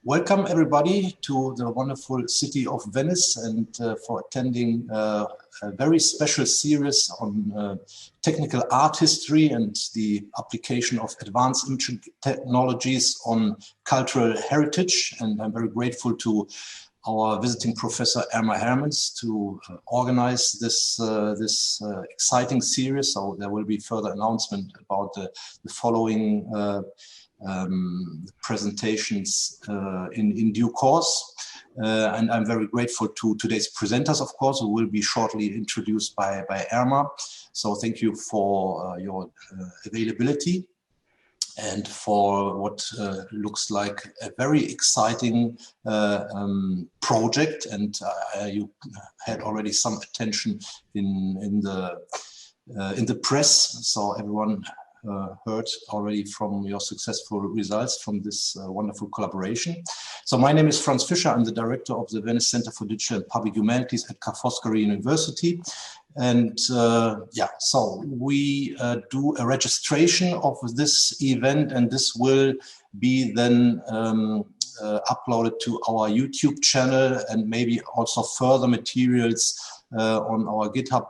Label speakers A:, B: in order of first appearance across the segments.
A: Welcome everybody to the wonderful city of Venice and for attending a very special series on technical art history and the application of advanced imaging technologies on cultural heritage. And I'm very grateful to our visiting professor Irma Hermans to organize this exciting series. So there will be further announcement about the following presentations in due course. And I'm very grateful to today's presenters, of course, who will be shortly introduced by Irma. So thank you for your availability and for what looks like a very exciting project. And you had already some attention in the press, so everyone heard already from your successful results from this wonderful collaboration. So my name is Franz Fischer. I'm the director of the Venice Center for Digital and Public Humanities at Ca' Foscari University. And yeah, so we do a registration of this event, and this will be then uploaded to our YouTube channel and maybe also further materials on our GitHub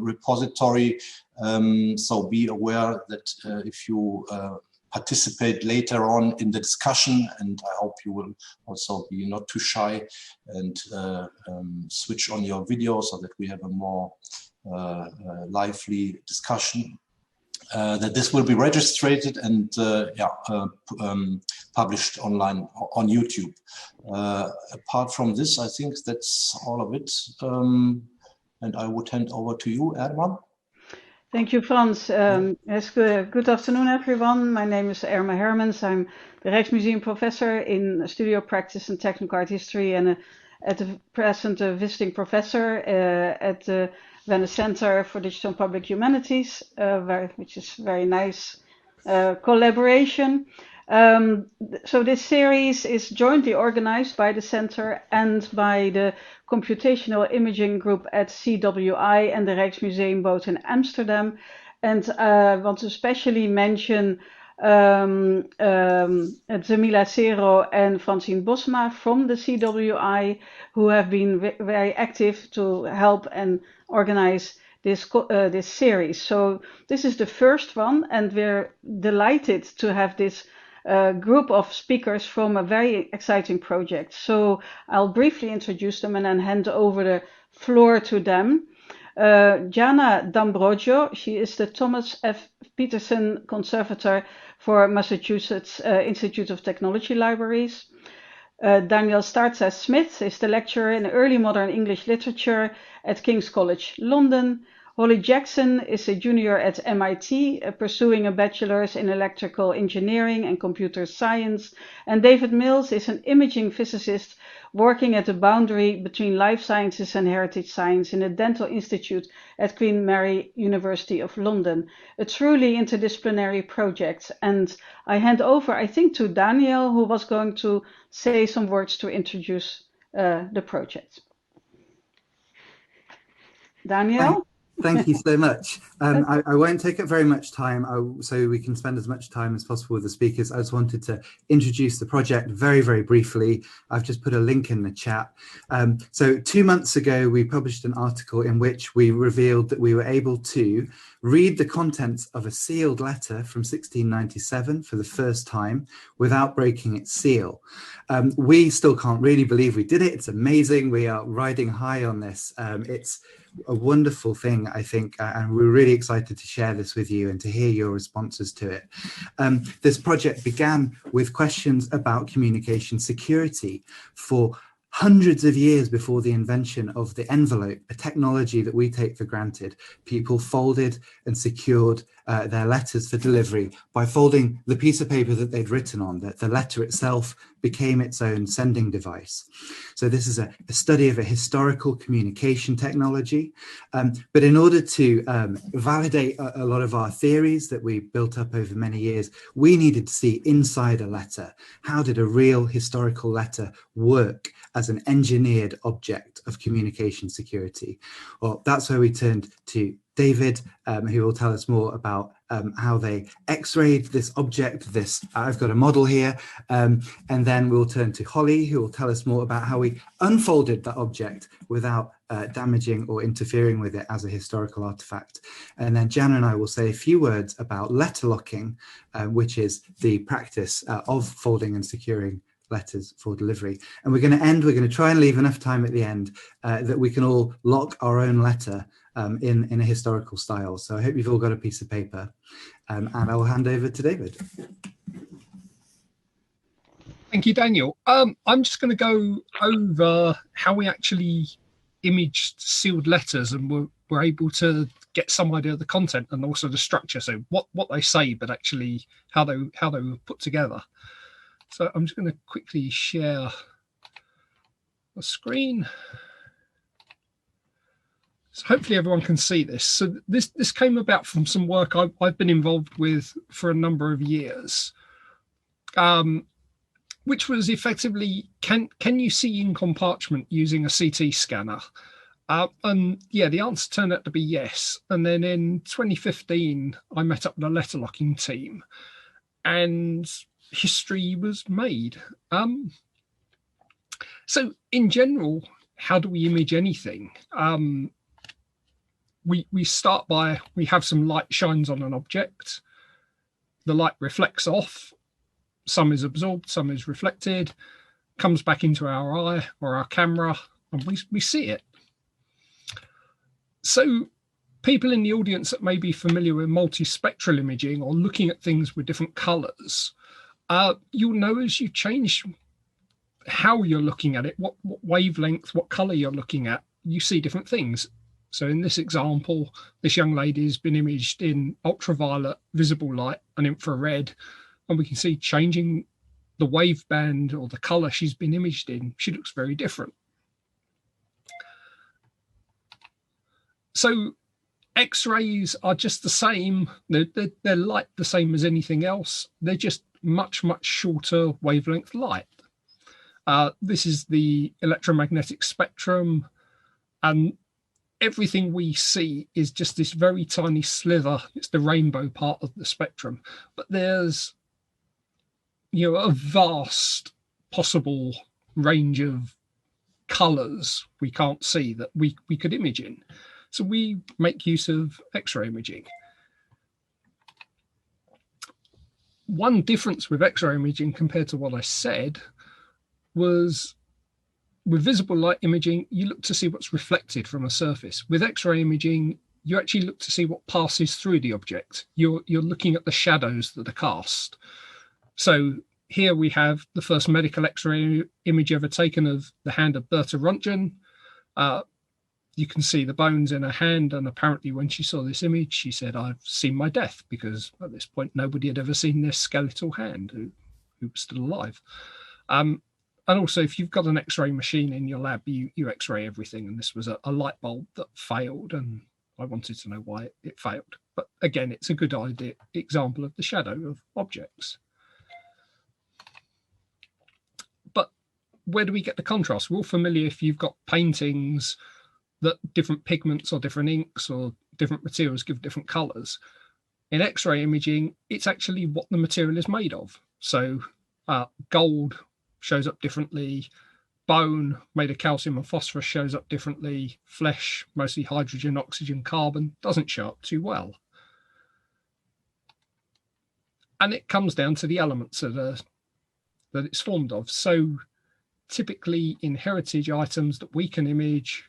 A: repository. So be aware that if you participate later on in the discussion, and I hope you will also be not too shy and switch on your video so that we have a more lively discussion, that this will be registered and published online on YouTube. Apart from this, I think that's all of it. And I would hand over to you, Irma.
B: Thank you, Frans. Yes, good afternoon, everyone. My name is Irma Hermans. I'm the Rijksmuseum professor in studio practice and technical art history, and at the present a visiting professor at the Venice Center for Digital and Public Humanities, which is very nice collaboration. So this series is jointly organized by the center and by the Computational Imaging Group at CWI and the Rijksmuseum, both in Amsterdam. And I want to especially mention Zemila Zero and Francine Bosma from the CWI, who have been very active to help and organize this series. So this is the first one, and we're delighted to have this group of speakers from a very exciting project. So I'll briefly introduce them and then hand over the floor to them. Jana Dambrogio, she is the Thomas F. Peterson Conservator for Massachusetts Institute of Technology Libraries. Daniel Starza Smith is the lecturer in early modern English literature at King's College London. Holly Jackson is a junior at MIT, pursuing a bachelor's in electrical engineering and computer science. And David Mills is an imaging physicist working at the boundary between life sciences and heritage science in the Dental Institute at Queen Mary University of London. A truly interdisciplinary project. And I hand over, I think, to Daniel, who was going to say some words to introduce the project. Daniel?
C: Thank you so much. I won't take up very much time, so we can spend as much time as possible with the speakers. I just wanted to introduce the project very, very briefly. I've just put a link in the chat. So 2 months ago, we published an article in which we revealed that we were able to read the contents of a sealed letter from 1697 for the first time without breaking its seal. We still can't really believe we did it. It's amazing. We are riding high on this. It's a wonderful thing, I think, and we're really excited to share this with you and to hear your responses to it. This project began with questions about communication security for hundreds of years before the invention of the envelope, a technology that we take for granted. People folded and secured their letters for delivery by folding the piece of paper that they'd written on. That the letter itself became its own sending device. So this is a study of a historical communication technology. But in order to validate a lot of our theories that we built up over many years, we needed to see inside a letter. How did a real historical letter work as an engineered object of communication security? Well, that's where we turned to David, who will tell us more about how they X-rayed this object, I've got a model here, and then we'll turn to Holly, who will tell us more about how we unfolded that object without damaging or interfering with it as a historical artifact. And then Jana and I will say a few words about letterlocking, which is the practice of folding and securing letters for delivery. And we're going to try and leave enough time at the end that we can all lock our own letter in a historical style. So I hope you've all got a piece of paper, and I will hand over to David.
D: Thank you, Daniel. I'm just going to go over how we actually imaged sealed letters, and we're able to get some idea of the content and also the structure. So what they say, but actually how they were put together. So I'm just going to quickly share the screen. So hopefully everyone can see this. So this came about from some work I've been involved with for a number of years, which was effectively, can you see ink on parchment using a CT scanner? And yeah, the answer turned out to be yes. And then in 2015, I met up with a letterlocking team, and history was made. So in general, how do we image anything? We start by, we have some light shines on an object. The light reflects off. Some is absorbed, some is reflected, comes back into our eye or our camera, and we see it. So people in the audience that may be familiar with multispectral imaging or looking at things with different colors, you'll know as you change how you're looking at it, what wavelength, what color you're looking at, you see different things. So in this example, this young lady has been imaged in ultraviolet, visible light, and infrared, and we can see changing the wave band or the color she's been imaged in. She looks very different. So X-rays are just the same. They're light the same as anything else. They're just much, much shorter wavelength light. This is the electromagnetic spectrum, and everything we see is just this very tiny slither. It's the rainbow part of the spectrum, but there's, you know, a vast possible range of colors we can't see that we could image in. So we make use of X-ray imaging. One difference with X-ray imaging compared to what I said was, with visible light imaging, you look to see what's reflected from a surface. With X-ray imaging, you actually look to see what passes through the object. You're looking at the shadows that are cast. So here we have the first medical X-ray image ever taken of the hand of Berta Röntgen. You can see the bones in her hand, and apparently when she saw this image, she said, "I've seen my death," because at this point nobody had ever seen this skeletal hand who was still alive. And also, if you've got an X-ray machine in your lab, you X-ray everything, and this was a light bulb that failed, and I wanted to know why it failed. But again, it's a good example of the shadow of objects. But where do we get the contrast? We're all familiar if you've got paintings that different pigments or different inks or different materials give different colors. In X-ray imaging, it's actually what the material is made of. So gold shows up differently, bone made of calcium and phosphorus shows up differently, flesh, mostly hydrogen, oxygen, carbon, doesn't show up too well. And it comes down to the elements that it's formed of. So typically in heritage items that we can image,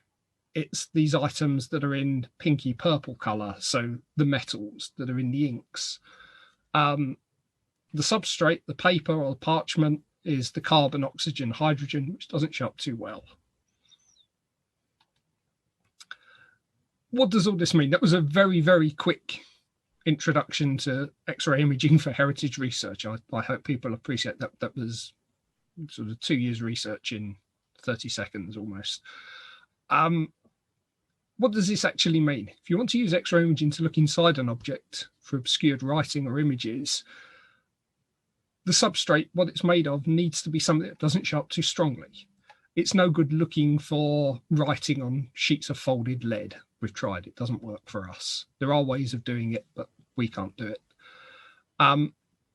D: it's these items that are in pinky purple color, so the metals that are in the inks. The substrate, the paper or the parchment, is the carbon, oxygen, hydrogen, which doesn't show up too well. What does all this mean? That was a very, very quick introduction to X-ray imaging for heritage research. I hope people appreciate that. That was sort of 2 years research in 30 seconds almost. What does this actually mean? If you want to use X-ray imaging to look inside an object for obscured writing or images, the substrate, what it's made of, needs to be something that doesn't show up too strongly. It's no good looking for writing on sheets of folded lead. We've tried, it doesn't work for us. There are ways of doing it, but we can't do it.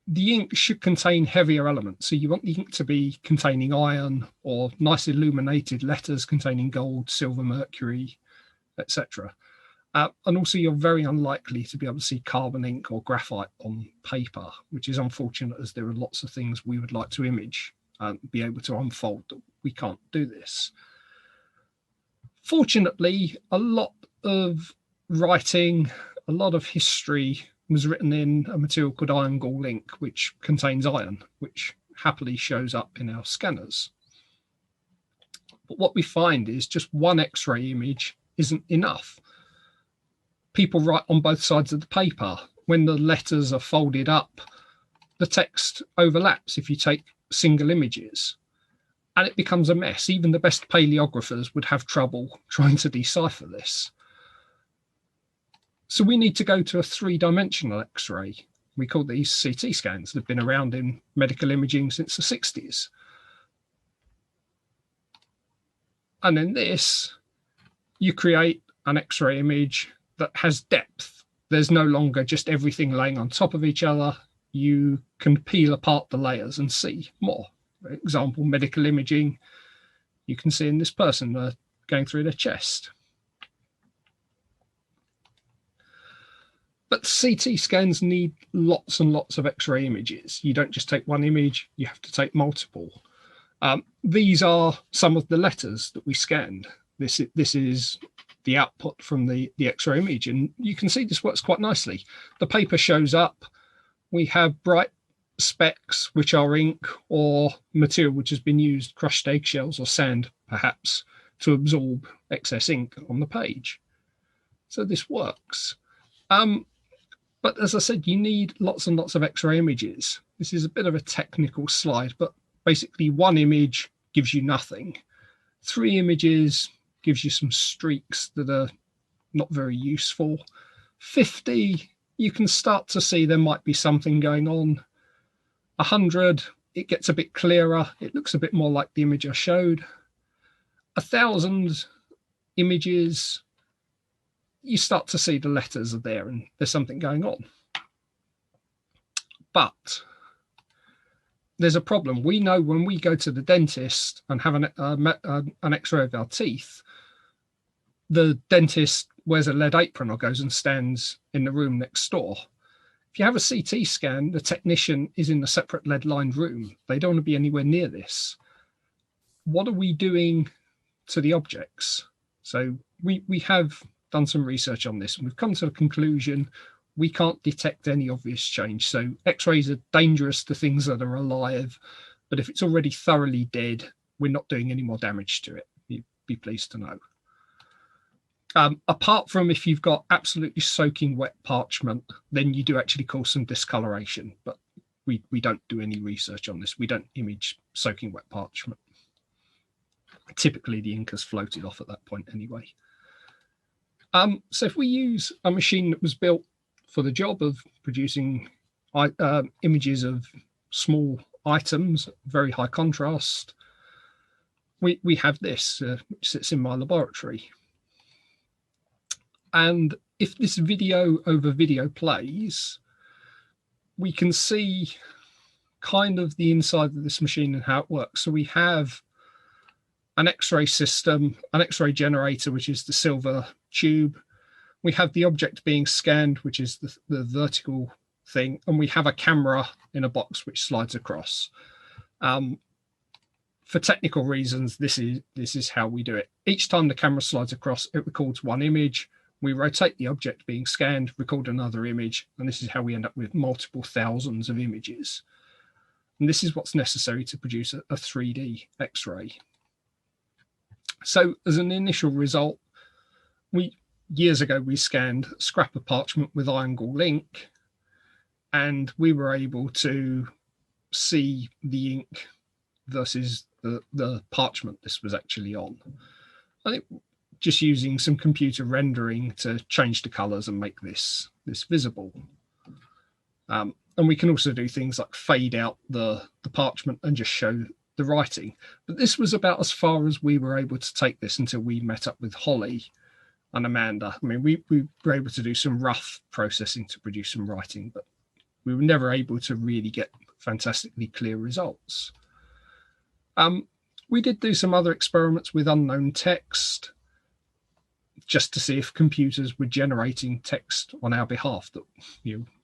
D: The ink should contain heavier elements. So you want the ink to be containing iron or nice illuminated letters containing gold, silver, mercury, etc. And also you're very unlikely to be able to see carbon ink or graphite on paper, which is unfortunate as there are lots of things we would like to image and be able to unfold. We can't do this. Fortunately, a lot of writing, a lot of history was written in a material called iron gall ink, which contains iron, which happily shows up in our scanners. But what we find is just one X-ray image isn't enough. People write on both sides of the paper. When the letters are folded up, the text overlaps if you take single images, and it becomes a mess. Even the best paleographers would have trouble trying to decipher this. So we need to go to a three-dimensional X-ray. We call these CT scans. They've been around in medical imaging since the 60s. And in this, you create an X-ray image that has depth. There's no longer just everything laying on top of each other. You can peel apart the layers and see more. For example, medical imaging, you can see in this person going through their chest. But CT scans need lots and lots of X-ray images. You don't just take one image, you have to take multiple. These are some of the letters that we scanned. This is the output from the X-ray image, and you can see this works quite nicely. The paper shows up. We have bright specks, which are ink or material which has been used, crushed eggshells or sand, perhaps, to absorb excess ink on the page. So this works. But as I said, you need lots and lots of X-ray images. This is a bit of a technical slide, but basically one image gives you nothing. 3 images gives you some streaks that are not very useful. 50, you can start to see there might be something going on. 100, it gets a bit clearer. It looks a bit more like the image I showed. 1,000 images, you start to see the letters are there and there's something going on. But there's a problem. We know when we go to the dentist and have an X-ray of our teeth, the dentist wears a lead apron or goes and stands in the room next door. If you have a CT scan, the technician is in a separate lead-lined room. They don't want to be anywhere near this. What are we doing to the objects? So we have done some research on this, and we've come to the conclusion we can't detect any obvious change. So X-rays are dangerous to things that are alive, but if it's already thoroughly dead, we're not doing any more damage to it. You'd be pleased to know. Apart from if you've got absolutely soaking wet parchment, then you do actually cause some discoloration, but we don't do any research on this. We don't image soaking wet parchment. Typically the ink has floated off at that point anyway. So if we use a machine that was built for the job of producing images of small items, very high contrast, we have this, which sits in my laboratory. And if this video over video plays, we can see kind of the inside of this machine and how it works. So we have an X-ray system, an X-ray generator, which is the silver tube. We have the object being scanned, which is the vertical thing. And we have a camera in a box which slides across. For technical reasons, this is how we do it. Each time the camera slides across, it records one image. We rotate the object being scanned, record another image, and this is how we end up with multiple thousands of images. And this is what's necessary to produce a 3D X-ray. So as an initial result, years ago, we scanned a scrap of parchment with iron gall ink, and we were able to see the ink versus the parchment this was actually on. I think just using some computer rendering to change the colors and make this visible. And we can also do things like fade out the parchment and just show the writing. But this was about as far as we were able to take this until we met up with Holly and Amanda. I mean, we were able to do some rough processing to produce some writing, but we were never able to really get fantastically clear results. We did do some other experiments with unknown text, just to see if computers were generating text on our behalf that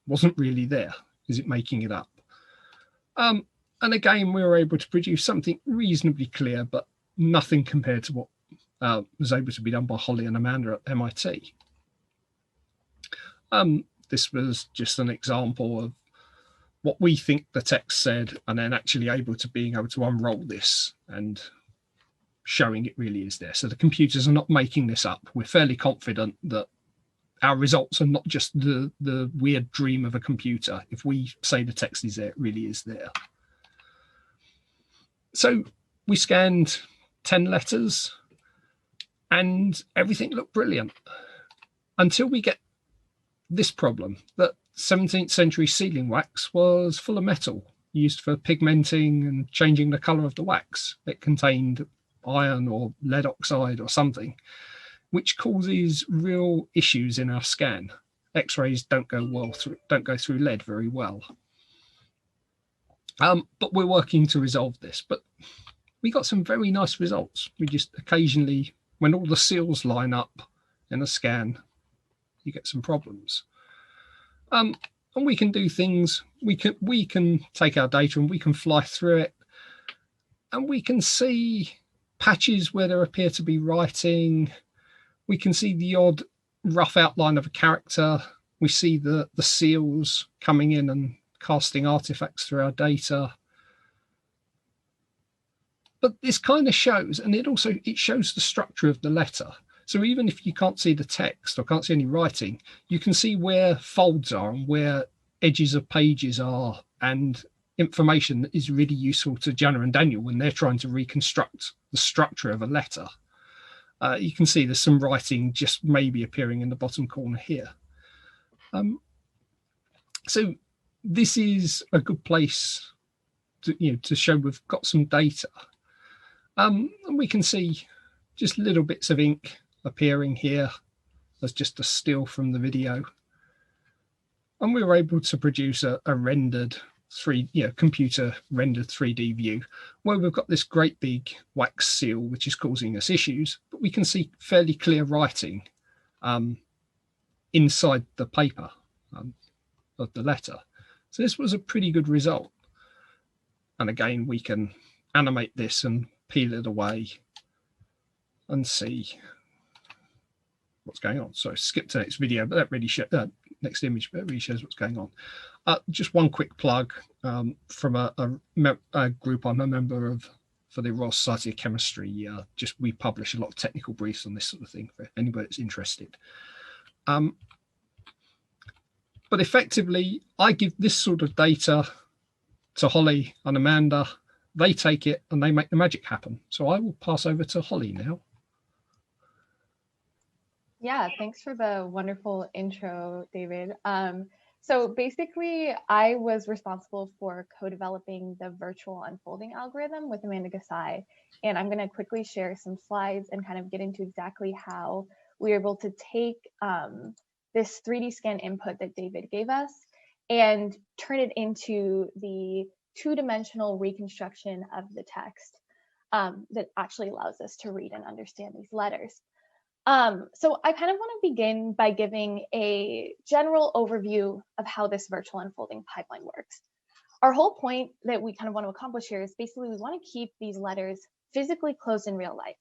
D: wasn't really there. Is it making it up? And again, we were able to produce something reasonably clear, but nothing compared to what was able to be done by Holly and Amanda at MIT. This was just an example of what we think the text said, and then actually being able to unroll this and showing it really is there. So the computers are not making this up. We're fairly confident that our results are not just the weird dream of a computer. If we say the text is there, it really is there. So we scanned 10 letters and everything looked brilliant until we get this problem, that 17th century sealing wax was full of metal used for pigmenting and changing the color of the wax. It contained iron or lead oxide or something, which causes real issues in our scan. X-rays don't go through lead very well. But we're working to resolve this. But we got some very nice results. We just occasionally, when all the seals line up in a scan, you get some problems. And we can do things. We can take our data and we can fly through it, and we can see patches where there appear to be writing. We can see the odd rough outline of a character. We see the seals coming in and casting artifacts through our data. But this kind of shows, and it shows the structure of the letter. So even if you can't see the text or can't see any writing, you can see where folds are and where edges of pages are, and information that is really useful to Jana and Daniel when they're trying to reconstruct the structure of a letter. You can see there's some writing just maybe appearing in the bottom corner here. So this is a good place to show we've got some data. And we can see just little bits of ink appearing here as just a still from the video. And we were able to produce a rendered computer rendered 3D view where we've got this great big wax seal which is causing us issues, but we can see fairly clear writing inside the paper of the letter. So this was a pretty good result. And again, we can animate this and peel it away and see what's going on. So skip to the next video, but that really next image, but it really shows what's going on. Just one quick plug from a group I'm a member of for the Royal Society of Chemistry. We publish a lot of technical briefs on this sort of thing for anybody that's interested. But effectively, I give this sort of data to Holly and Amanda. They take it and they make the magic happen. So I will pass over to Holly now.
E: Yeah, thanks for the wonderful intro, David. So basically, I was responsible for co-developing the virtual unfolding algorithm with Amanda Gasai. And I'm going to quickly share some slides and kind of get into exactly how we were able to take this 3D scan input that David gave us and turn it into the two-dimensional reconstruction of the text that actually allows us to read and understand these letters. So I kind of want to begin by giving a general overview of how this virtual unfolding pipeline works. Our whole point that we kind of want to accomplish here is basically we want to keep these letters physically closed in real life.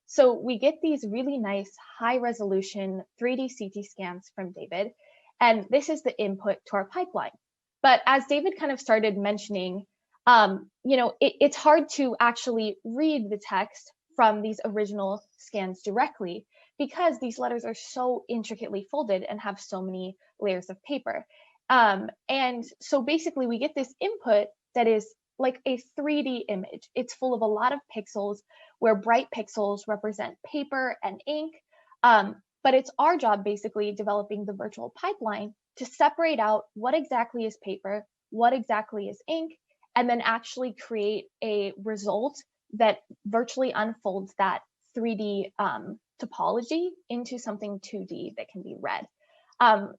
E: So we get these really nice high resolution 3D CT scans from David, and this is the input to our pipeline. But as David kind of started mentioning, it's hard to actually read the text from these original scans directly because these letters are so intricately folded and have so many layers of paper. And so basically we get this input that is like a 3D image. It's full of a lot of pixels where bright pixels represent paper and ink. But it's our job basically developing the virtual pipeline to separate out what exactly is paper, what exactly is ink, and then actually create a result that virtually unfolds that 3D topology into something 2D that can be read.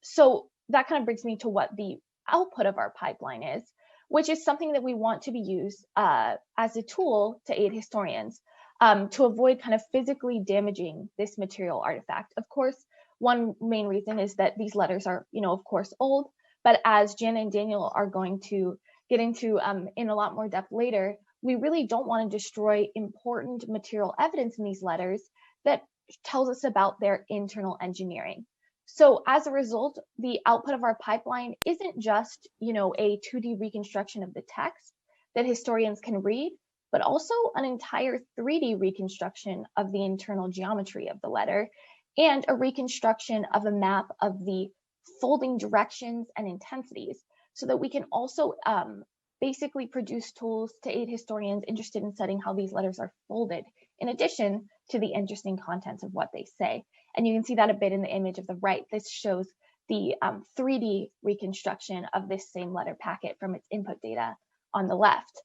E: So that kind of brings me to what the output of our pipeline is, which is something that we want to be used as a tool to aid historians to avoid kind of physically damaging this material artifact. Of course, one main reason is that these letters are, of course, old, but as Jana and Daniel are going to get into in a lot more depth later, we really don't want to destroy important material evidence in these letters that tells us about their internal engineering. So as a result, the output of our pipeline isn't just, a 2D reconstruction of the text that historians can read, but also an entire 3D reconstruction of the internal geometry of the letter and a reconstruction of a map of the folding directions and intensities, so that we can also basically produce tools to aid historians interested in studying how these letters are folded, in addition to the interesting contents of what they say. And you can see that a bit in the image of the right. This shows the 3D reconstruction of this same letter packet from its input data on the left.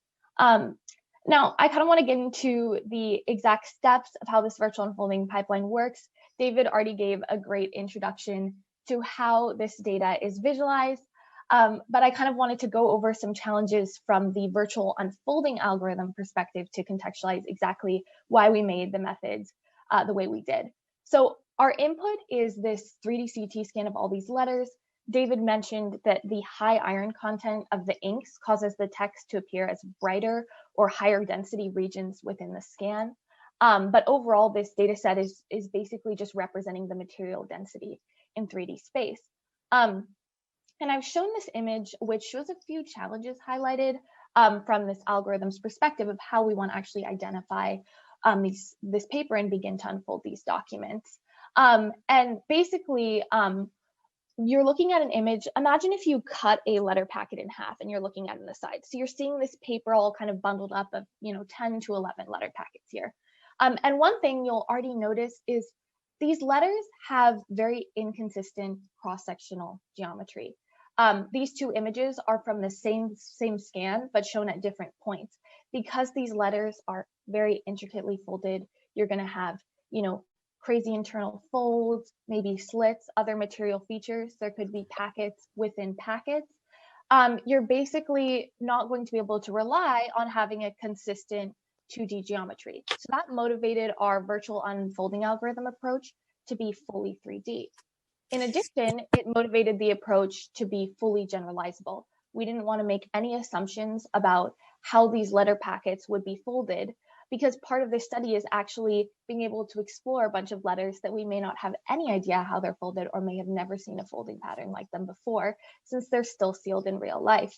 E: Now, I kind of want to get into the exact steps of how this virtual unfolding pipeline works. David already gave a great introduction to how this data is visualized, but I kind of wanted to go over some challenges from the virtual unfolding algorithm perspective to contextualize exactly why we made the methods the way we did. So our input is this 3D CT scan of all these letters. David mentioned that the high iron content of the inks causes the text to appear as brighter or higher density regions within the scan. But overall, this data set is basically just representing the material density in 3D space. And I've shown this image, which shows a few challenges highlighted from this algorithm's perspective of how we want to actually identify this paper and begin to unfold these documents. And basically, you're looking at an image. Imagine if you cut a letter packet in half and you're looking at it on the side. So you're seeing this paper all kind of bundled up of 10 to 11 letter packets here. And one thing you'll already notice is these letters have very inconsistent cross-sectional geometry. These two images are from the same scan, but shown at different points. Because these letters are very intricately folded, you're going to have, crazy internal folds, maybe slits, other material features. There could be packets within packets. You're basically not going to be able to rely on having a consistent 2D geometry. So that motivated our virtual unfolding algorithm approach to be fully 3D. In addition, it motivated the approach to be fully generalizable. We didn't want to make any assumptions about how these letter packets would be folded, because part of this study is actually being able to explore a bunch of letters that we may not have any idea how they're folded or may have never seen a folding pattern like them before, since they're still sealed in real life.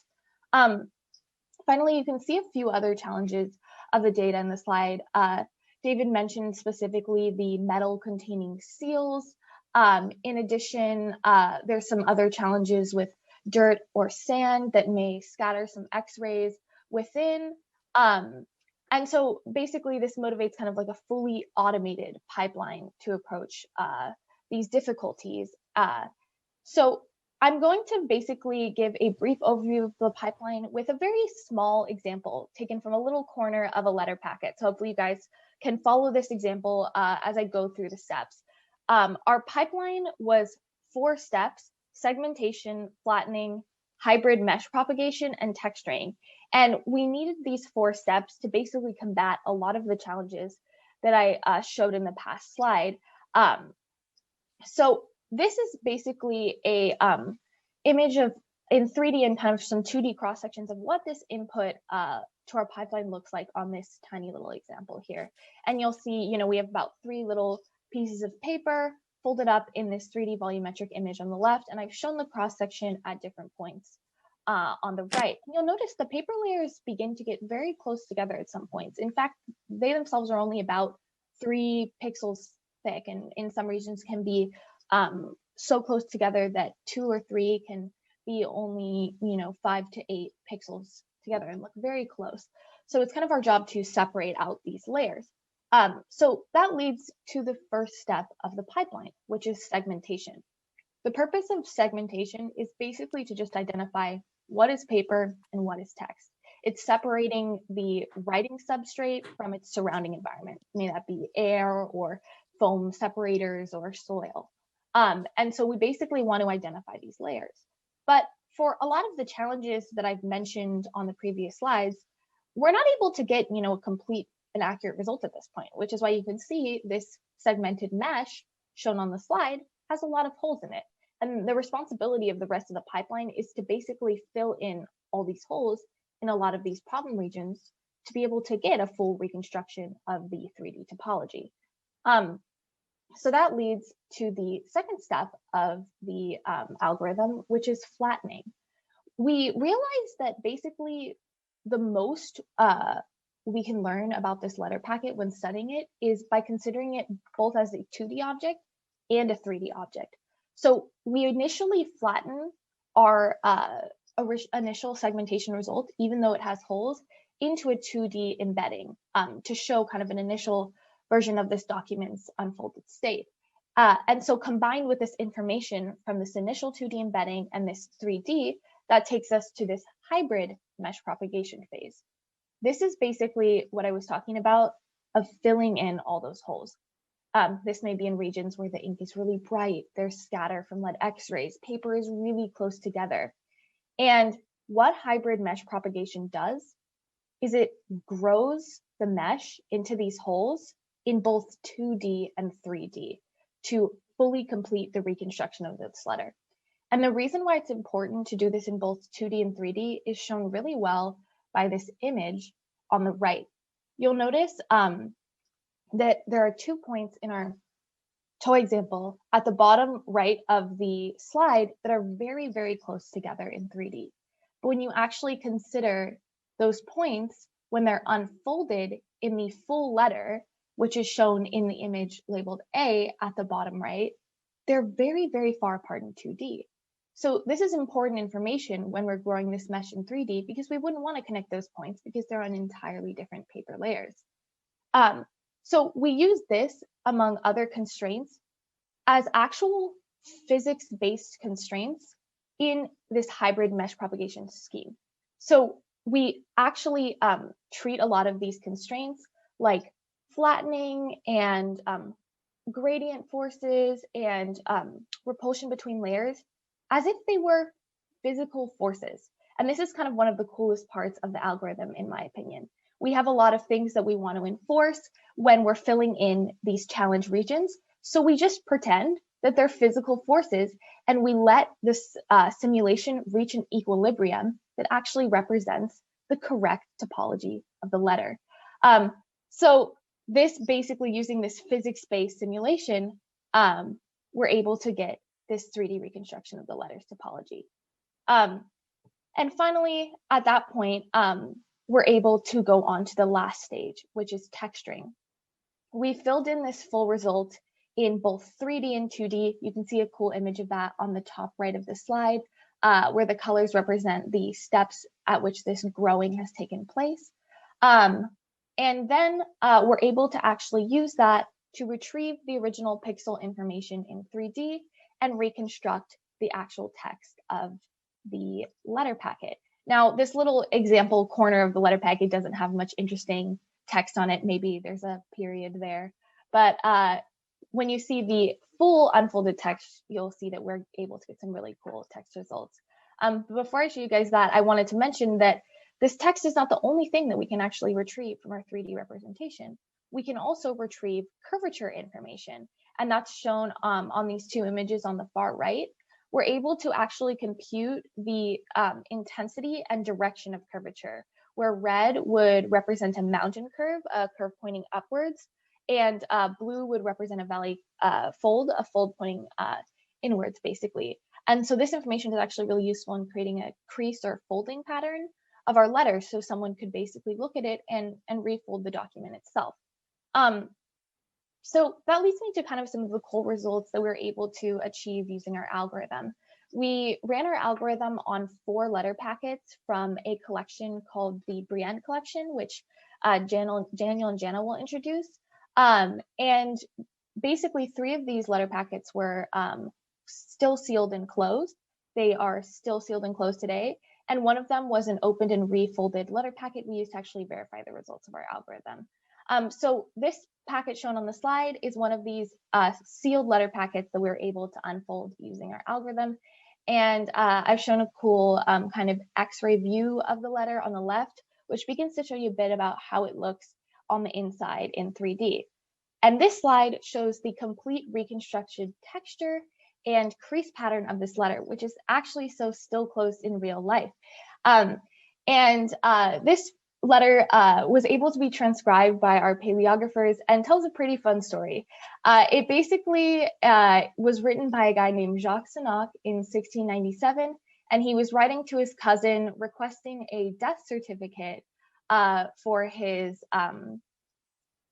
E: Finally, you can see a few other challenges of the data in the slide. David mentioned specifically the metal containing seals. In addition, there's some other challenges with dirt or sand that may scatter some X-rays within. And so basically this motivates kind of like a fully automated pipeline to approach these difficulties. So I'm going to basically give a brief overview of the pipeline with a very small example taken from a little corner of a letter packet. So hopefully you guys can follow this example as I go through the steps. Our pipeline was 4 steps: segmentation, flattening, hybrid mesh propagation, and texturing. And we needed these 4 steps to basically combat a lot of the challenges that I showed in the past slide. So this is basically a image of in 3D and kind of some 2D cross sections of what this input to our pipeline looks like on this tiny little example here. And you'll see, we have about 3 little pieces of paper folded up in this 3D volumetric image on the left, and I've shown the cross section at different points on the right. And you'll notice the paper layers begin to get very close together at some points. In fact, they themselves are only about 3 pixels thick, and in some regions can be so close together that 2 or 3 can be only 5 to 8 pixels together and look very close. So it's kind of our job to separate out these layers. So that leads to the first step of the pipeline, which is segmentation. The purpose of segmentation is basically to just identify what is paper and what is text. It's separating the writing substrate from its surrounding environment, may that be air or foam separators or soil. And so we basically want to identify these layers. But for a lot of the challenges that I've mentioned on the previous slides, we're not able to get, a complete and accurate result at this point, which is why you can see this segmented mesh shown on the slide has a lot of holes in it. And the responsibility of the rest of the pipeline is to basically fill in all these holes in a lot of these problem regions to be able to get a full reconstruction of the 3D topology. So that leads to the second step of the algorithm, which is flattening. We realized that basically the most we can learn about this letter packet when studying it is by considering it both as a 2D object and a 3D object. So we initially flatten our initial segmentation result, even though it has holes, into a 2D embedding to show kind of an initial version of this document's unfolded state. And so combined with this information from this initial 2D embedding and this 3D, that takes us to this hybrid mesh propagation phase. This is basically what I was talking about of filling in all those holes. This may be in regions where the ink is really bright, there's scatter from lead X-rays, paper is really close together. And what hybrid mesh propagation does is it grows the mesh into these holes in both 2D and 3D to fully complete the reconstruction of this letter. And the reason why it's important to do this in both 2D and 3D is shown really well by this image on the right. You'll notice that there are 2 points in our toy example at the bottom right of the slide that are very, very close together in 3D. But when you actually consider those points when they're unfolded in the full letter, which is shown in the image labeled A at the bottom right, they're very, very far apart in 2D. So this is important information when we're growing this mesh in 3D because we wouldn't want to connect those points because they're on entirely different paper layers. So we use this, among other constraints, as actual physics-based constraints in this hybrid mesh propagation scheme. So we actually treat a lot of these constraints like flattening and gradient forces and repulsion between layers as if they were physical forces. And this is kind of one of the coolest parts of the algorithm, in my opinion. We have a lot of things that we want to enforce when we're filling in these challenge regions. So we just pretend that they're physical forces and we let this simulation reach an equilibrium that actually represents the correct topology of the letter. So this basically using this physics-based simulation, we're able to get this 3D reconstruction of the letter's topology. And finally, at that point, we're able to go on to the last stage, which is texturing. We filled in this full result in both 3D and 2D. You can see a cool image of that on the top right of the slide, where the colors represent the steps at which this growing has taken place. And then we're able to actually use that to retrieve the original pixel information in 3D and reconstruct the actual text of the letter packet. Now, this little example corner of the letter packet doesn't have much interesting text on it. Maybe there's a period there. But when you see the full unfolded text, you'll see that we're able to get some really cool text results. But before I show you guys that, I wanted to mention that this text is not the only thing that we can actually retrieve from our 3D representation. We can also retrieve curvature information, and that's shown on these two images on the far right. We're able to actually compute the intensity and direction of curvature, where red would represent a mountain curve, a curve pointing upwards, and blue would represent a valley fold, a fold pointing inwards, basically. And so this information is actually really useful in creating a crease or folding pattern of our letters, so someone could basically look at it and refold the document itself. So that leads me to kind of some of the cool results that we were able to achieve using our algorithm. We ran our algorithm on 4 letter packets from a collection called the Brienne collection, which Daniel and Jana will introduce. And basically 3 of these letter packets were still sealed and closed. They are still sealed and closed today. And one of them was an opened and refolded letter packet we used to actually verify the results of our algorithm. So this packet shown on the slide is one of these sealed letter packets that we were able to unfold using our algorithm. And I've shown a cool kind of X-ray view of the letter on the left, which begins to show you a bit about how it looks on the inside in 3D. And this slide shows the complete reconstructed texture and crease pattern of this letter, which is actually so still close in real life. This letter was able to be transcribed by our paleographers and tells a pretty fun story. It basically was written by a guy named Jacques Sénac in 1697, and he was writing to his cousin requesting a death certificate for his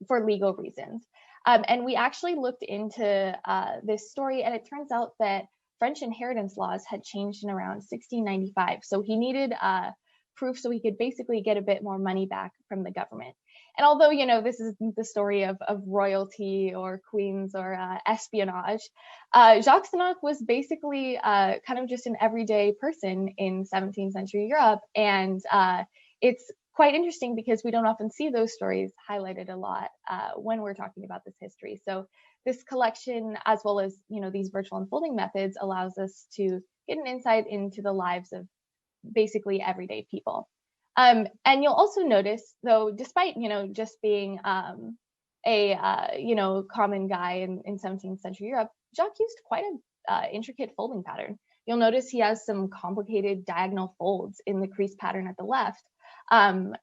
E: for legal reasons. And we actually looked into this story, and it turns out that French inheritance laws had changed in around 1695. So he needed proof so he could basically get a bit more money back from the government. And although, you know, this is the story of royalty or queens or espionage, Jacques Sénac was basically kind of just an everyday person in 17th century Europe. And it's quite interesting because we don't often see those stories highlighted a lot when we're talking about this history. So this collection, as well as, you know, these virtual unfolding methods, allows us to get an insight into the lives of basically everyday people. And you'll also notice, though, despite, you know, just being you know, common guy in 17th century Europe, Jacques used quite an intricate folding pattern. You'll notice he has some complicated diagonal folds in the crease pattern at the left,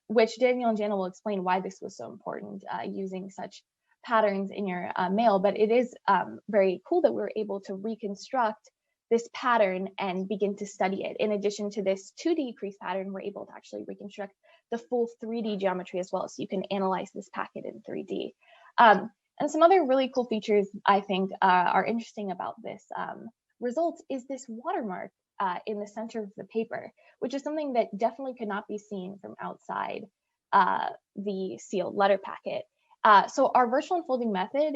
E: which Daniel and Jana will explain why this was so important, using such patterns in your mail. But it is very cool that we were able to reconstruct this pattern and begin to study it. In addition to this 2D crease pattern, we're able to actually reconstruct the full 3D geometry as well, so you can analyze this packet in 3D. And some other really cool features I think are interesting about this result is this watermark in the center of the paper, which is something that definitely could not be seen from outside the sealed letter packet. So our virtual unfolding method,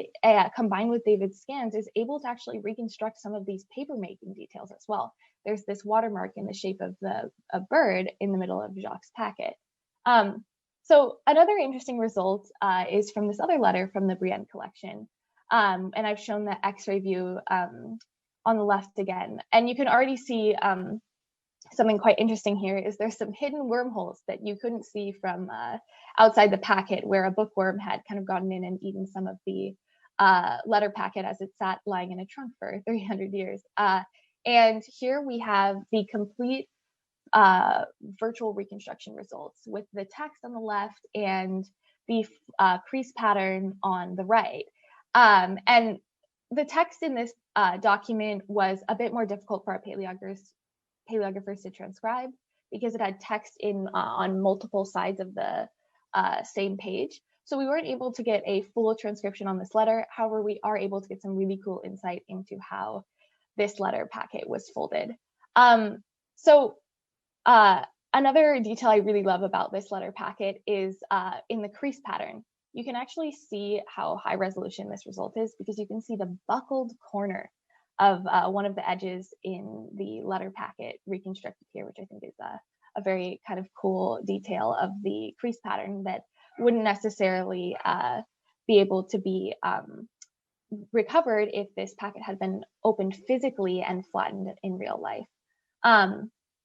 E: combined with David's scans, is able to actually reconstruct some of these paper-making details as well. There's this watermark in the shape of a bird in the middle of Jacques' packet. So another interesting result is from this other letter from the Brienne collection. And I've shown the X-ray view on the left again. And you can already see something quite interesting here is there's some hidden wormholes that you couldn't see from outside the packet, where a bookworm had kind of gotten in and eaten some of the letter packet as it sat lying in a trunk for 300 years. And here we have the complete virtual reconstruction results with the text on the left and the crease pattern on the right. And the text in this document was a bit more difficult for our paleographers to transcribe because it had text in on multiple sides of the same page. So we weren't able to get a full transcription on this letter. However, we are able to get some really cool insight into how this letter packet was folded. Another detail I really love about this letter packet is in the crease pattern. You can actually see how high resolution this result is because you can see the buckled corner of one of the edges in the letter packet reconstructed here, which I think is a very kind of cool detail of the crease pattern that wouldn't necessarily be able to be recovered if this packet had been opened physically and flattened in real life.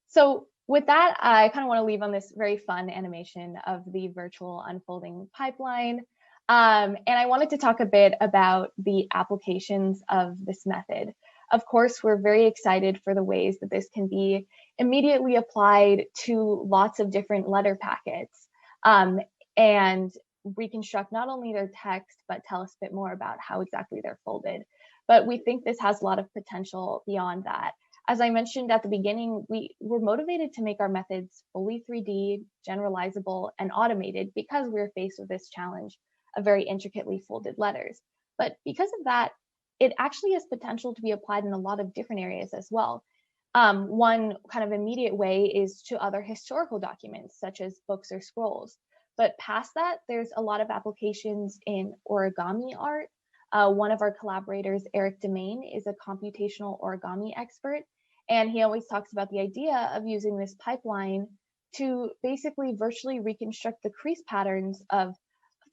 E: So with that, I kind of want to leave on this very fun animation of the virtual unfolding pipeline. And I wanted to talk a bit about the applications of this method. Of course, we're very excited for the ways that this can be immediately applied to lots of different letter packets and reconstruct not only their text, but tell us a bit more about how exactly they're folded. But we think this has a lot of potential beyond that. As I mentioned at the beginning, we were motivated to make our methods fully 3D, generalizable, and automated because we were faced with this challenge of very intricately folded letters. But because of that, it actually has potential to be applied in a lot of different areas as well. One kind of immediate way is to other historical documents, such as books or scrolls. But past that, there's a lot of applications in origami art. One of our collaborators, Eric Demain, is a computational origami expert, And he always talks about the idea of using this pipeline to basically virtually reconstruct the crease patterns of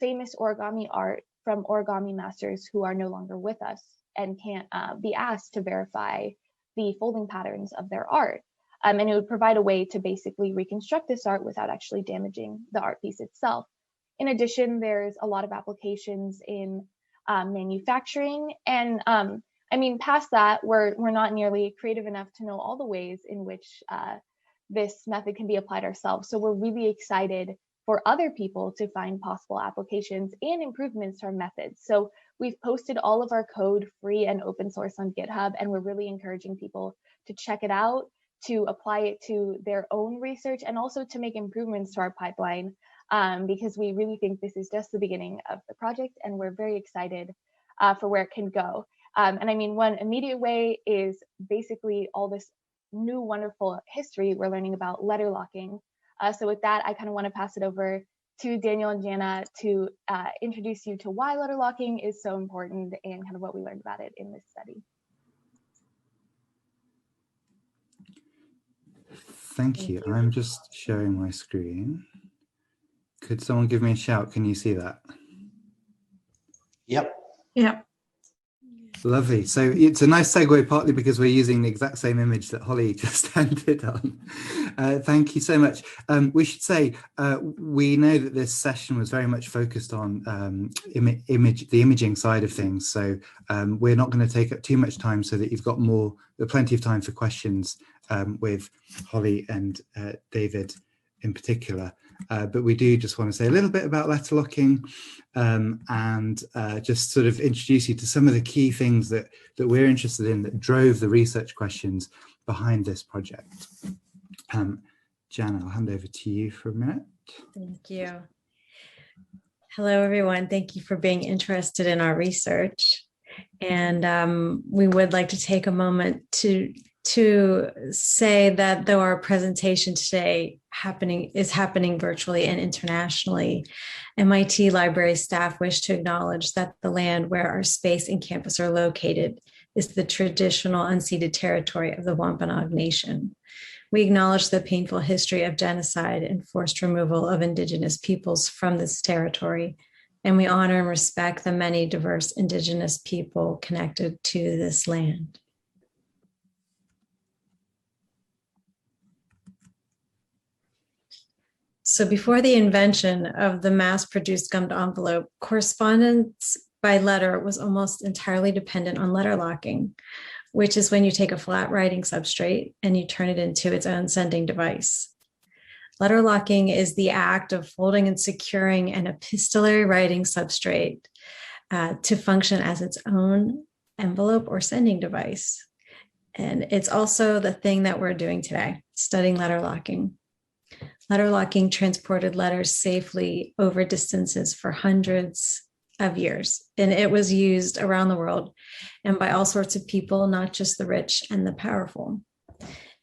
E: famous origami art from origami masters who are no longer with us and can't be asked to verify the folding patterns of their art. And it would provide a way to basically reconstruct this art without actually damaging the art piece itself. In addition, there's a lot of applications in manufacturing. And I mean, past that, we're not nearly creative enough to know all the ways in which this method can be applied ourselves. So we're really excited for other people to find possible applications and improvements to our methods. So we've posted all of our code free and open source on GitHub, and we're really encouraging people to check it out, to apply it to their own research, and also to make improvements to our pipeline, because we really think this is just the beginning of the project, and we're very excited for where it can go. And I mean, one immediate way is basically all this new wonderful history we're learning about letterlocking. So with that, I kind of want to pass it over to Daniel and Jana to introduce you to why letterlocking is so important and kind of what we learned about it in this study.
C: Thank you. I'm just sharing my screen. Could someone give me a shout? Can you see that?
A: Yep.
B: Yeah.
C: Lovely. So it's a nice segue, partly because we're using the exact same image that Holly just ended on. Thank you so much. We should say we know that this session was very much focused on the imaging side of things. So we're not going to take up too much time, so that you've got plenty of time for questions with Holly and David in particular. But we do just want to say a little bit about letterlocking and just sort of introduce you to some of the key things that we're interested in that drove the research questions behind this project. Jana, I'll hand over to you for a minute.
F: Thank you. Hello, everyone. Thank you for being interested in our research. And we would like to take a moment to say that though our presentation today is happening virtually and internationally, MIT library staff wish to acknowledge that the land where our space and campus are located is the traditional unceded territory of the Wampanoag Nation. We acknowledge the painful history of genocide and forced removal of Indigenous peoples from this territory, and we honor and respect the many diverse Indigenous people connected to this land. So before the invention of the mass-produced gummed envelope, correspondence by letter was almost entirely dependent on letterlocking, which is when you take a flat writing substrate and you turn it into its own sending device. Letterlocking is the act of folding and securing an epistolary writing substrate to function as its own envelope or sending device. And it's also the thing that we're doing today, studying letterlocking. Letterlocking transported letters safely over distances for hundreds of years, and it was used around the world and by all sorts of people, not just the rich and the powerful.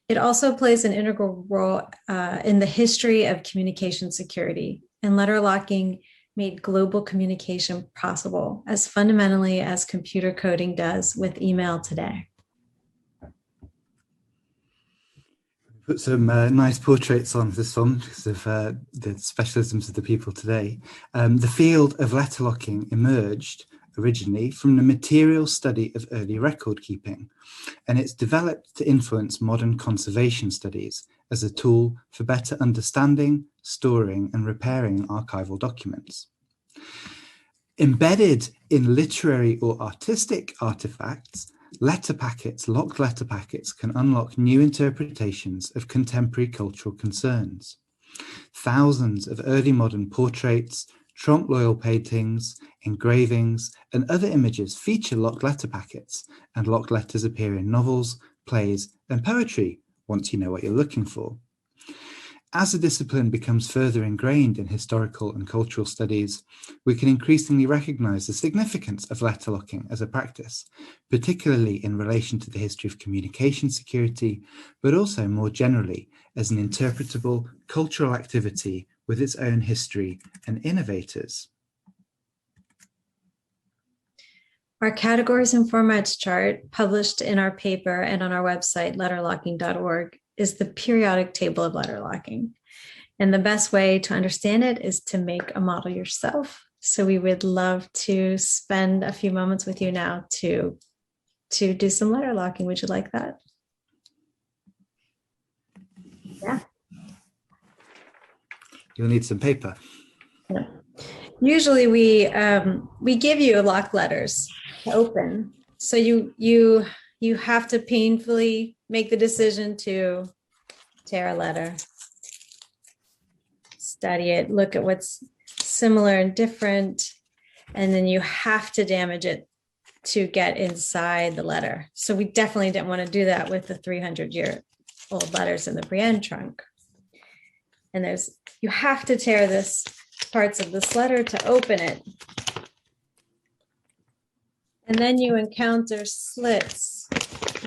F: It also plays an integral role in the history of communication security, and letterlocking made global communication possible as fundamentally as computer coding does with email today.
C: Put some nice portraits on this one because of the specialisms of the people today. The field of letterlocking emerged originally from the material study of early record keeping, and it's developed to influence modern conservation studies as a tool for better understanding, storing, and repairing archival documents. Embedded in literary or artistic artifacts, locked letter packets can unlock new interpretations of contemporary cultural concerns. Thousands of early modern portraits, trompe-l'oeil paintings, engravings, and other images feature locked letter packets, and locked letters appear in novels, plays, and poetry, once you know what you're looking for. As the discipline becomes further ingrained in historical and cultural studies, we can increasingly recognize the significance of letterlocking as a practice, particularly in relation to the history of communication security, but also more generally as an interpretable cultural activity with its own history and innovators.
F: Our categories and formats chart, published in our paper and on our website, letterlocking.org, is the periodic table of letterlocking. And the best way to understand it is to make a model yourself. So we would love to spend a few moments with you now to do some letterlocking. Would you like that? Yeah.
C: You'll need some paper.
F: Yeah. Usually we give you lock letters to open. So you have to painfully make the decision to tear a letter, study it, look at what's similar and different, and then you have to damage it to get inside the letter. So we definitely didn't want to do that with the 300-year-old letters in the Brienne trunk. And you have to tear this parts of this letter to open it. And then you encounter slits,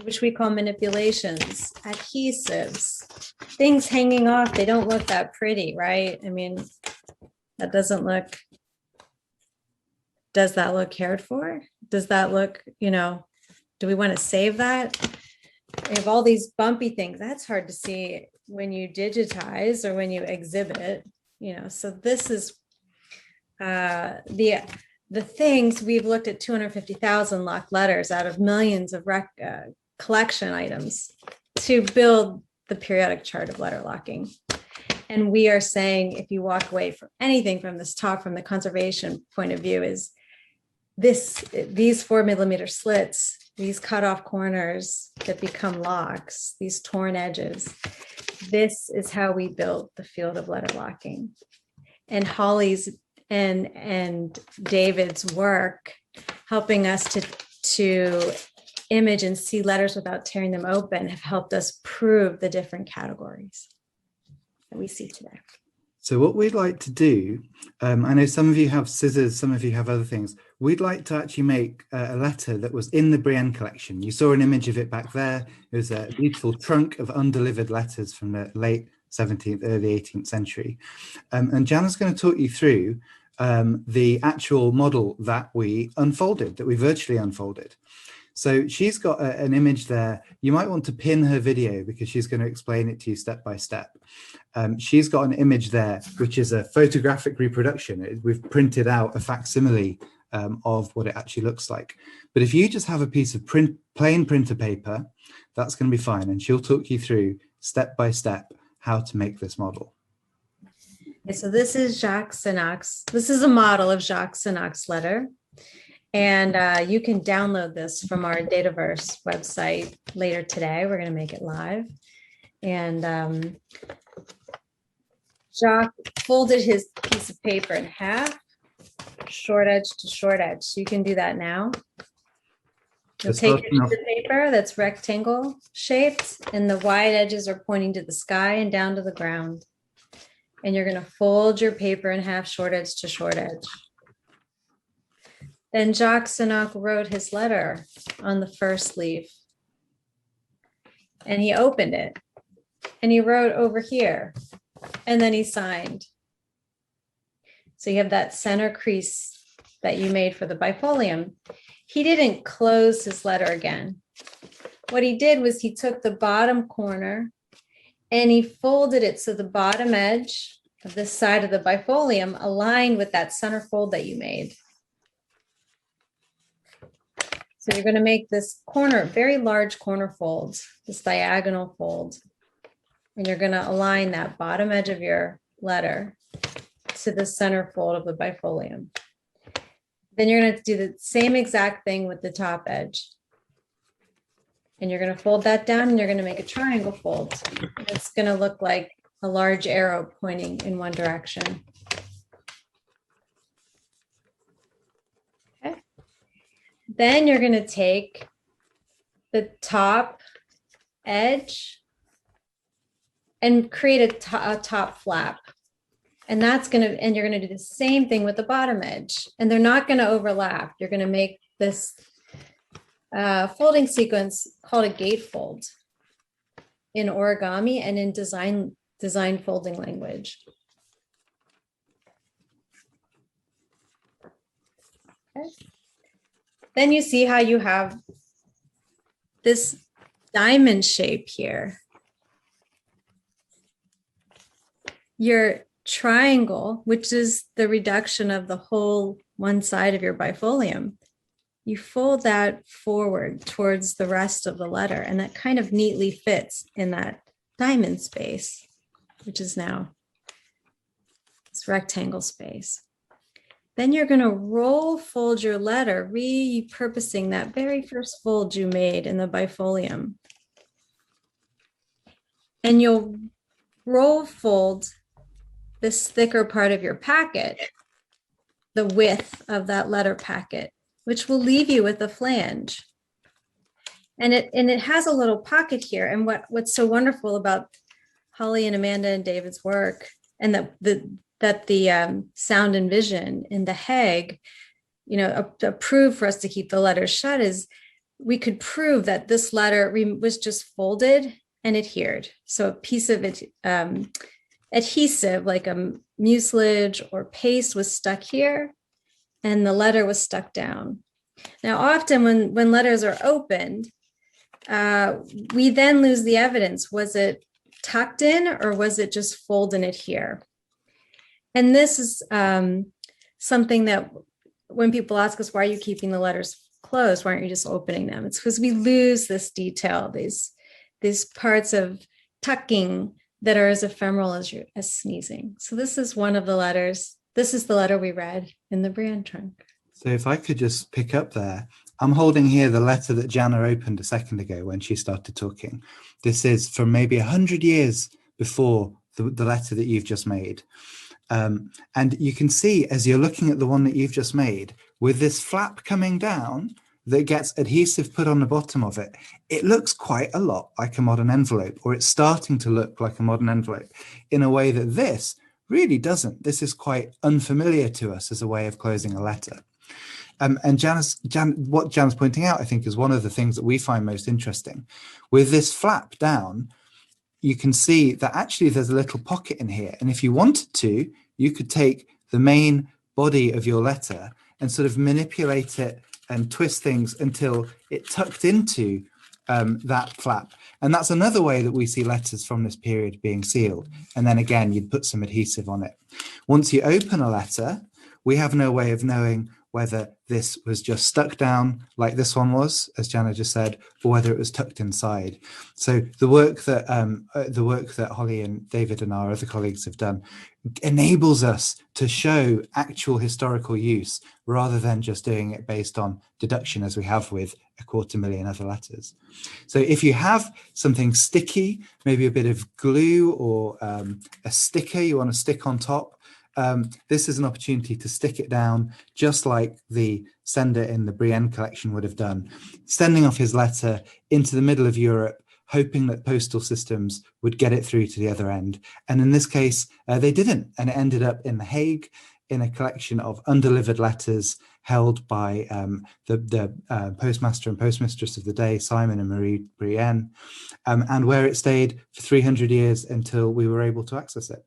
F: which we call manipulations, adhesives, things hanging off. They don't look that pretty, right? I mean, that doesn't look, does that look cared for? Does that look, do we want to save that? We have all these bumpy things. That's hard to see when you digitize or when you exhibit, so this is the things. We've looked at 250,000 locked letters out of millions of collection items to build the periodic chart of letterlocking. And we are saying, if you walk away from anything from this talk from the conservation point of view, is these 4mm slits, these cut off corners that become locks, these torn edges. This is how we built the field of letterlocking. And Holly's and David's work helping us to image and see letters without tearing them open have helped us prove the different categories that we see today.
C: So what we'd like to do, I know some of you have scissors, some of you have other things. We'd like to actually make a letter that was in the Brienne collection. You saw an image of it back there. It was a beautiful trunk of undelivered letters from the late 17th, early 18th century. And Jana's going to talk you through the actual model that we unfolded, that we virtually unfolded. So she's got an image there. You might want to pin her video because she's going to explain it to you step by step. She's got an image there, which is a photographic reproduction. We've printed out a facsimile of what it actually looks like. But if you just have a piece of plain printer paper, that's going to be fine. And she'll talk you through step by step how to make this model.
F: Okay, so this is Jacques Senac's. This is a model of Jacques Senac's letter. And you can download this from our Dataverse website later today. We're going to make it live. And Jacques folded his piece of paper in half, short edge to short edge. So you can do that now. You'll take a piece of paper that's rectangle shaped, and the wide edges are pointing to the sky and down to the ground. And you're going to fold your paper in half, short edge to short edge. Then Jacques Senac wrote his letter on the first leaf. And he opened it. And he wrote over here. And then he signed. So you have that center crease that you made for the bifolium. He didn't close his letter again. What he did was he took the bottom corner and he folded it so the bottom edge of this side of the bifolium aligned with that center fold that you made. So you're going to make this corner, very large corner fold, this diagonal fold. And you're going to align that bottom edge of your letter to the center fold of the bifolium. Then you're going to do the same exact thing with the top edge. And you're going to fold that down and you're going to make a triangle fold. It's going to look like a large arrow pointing in one direction. Okay. Then you're going to take the top edge and create a top flap. And you're going to do the same thing with the bottom edge. And they're not going to overlap. You're going to make this folding sequence called a gatefold in origami and in design folding language. Okay. then you see how you have this diamond shape here. Your triangle, which is the reduction of the whole one side of your bifolium, you fold that forward towards the rest of the letter, and that kind of neatly fits in that diamond space, which is now this rectangle space. Then you're going to roll fold your letter, repurposing that very first fold you made in the bifolium. And you'll roll fold this thicker part of your packet, the width of that letter packet, which will leave you with a flange. And it has a little pocket here. And what's so wonderful about Holly and Amanda and David's work, and that the sound and vision in the Hague, approved for us to keep the letters shut, is we could prove that this letter was just folded and adhered. So a piece of it, adhesive, like a mucilage or paste, was stuck here, and the letter was stuck down. Now, often when letters are opened, we then lose the evidence. Was it tucked in, or was it just fold and adhere? And this is something that when people ask us, why are you keeping the letters closed? Why aren't you just opening them? It's because we lose this detail, these parts of tucking that are as ephemeral as sneezing. So this is one of the letters. This is the letter we read in the Brienne trunk.
C: So if I could just pick up there, I'm holding here the letter that Jana opened a second ago when she started talking. This is from maybe 100 years before the letter that you've just made. And you can see, as you're looking at the one that you've just made, with this flap coming down that gets adhesive put on the bottom of it, it looks quite a lot like a modern envelope, or it's starting to look like a modern envelope in a way that this really doesn't. This is quite unfamiliar to us as a way of closing a letter. And what Jan's pointing out, I think, is one of the things that we find most interesting. With this flap down, you can see that actually there's a little pocket in here. And if you wanted to, you could take the main body of your letter and sort of manipulate it and twist things until it tucked into that flap. And that's another way that we see letters from this period being sealed. And then again, you'd put some adhesive on it. Once you open a letter, we have no way of knowing whether this was just stuck down like this one was, as Jana just said, or whether it was tucked inside. So the work that Holly and David and our other colleagues have done enables us to show actual historical use rather than just doing it based on deduction, as we have with 250,000 other letters. So if you have something sticky, maybe a bit of glue or a sticker you want to stick on top, this is an opportunity to stick it down, just like the sender in the Brienne collection would have done, sending off his letter into the middle of Europe, hoping that postal systems would get it through to the other end. And in this case, they didn't. And it ended up in The Hague in a collection of undelivered letters held by the postmaster and postmistress of the day, Simon and Marie Brienne, and where it stayed for 300 years until we were able to access it.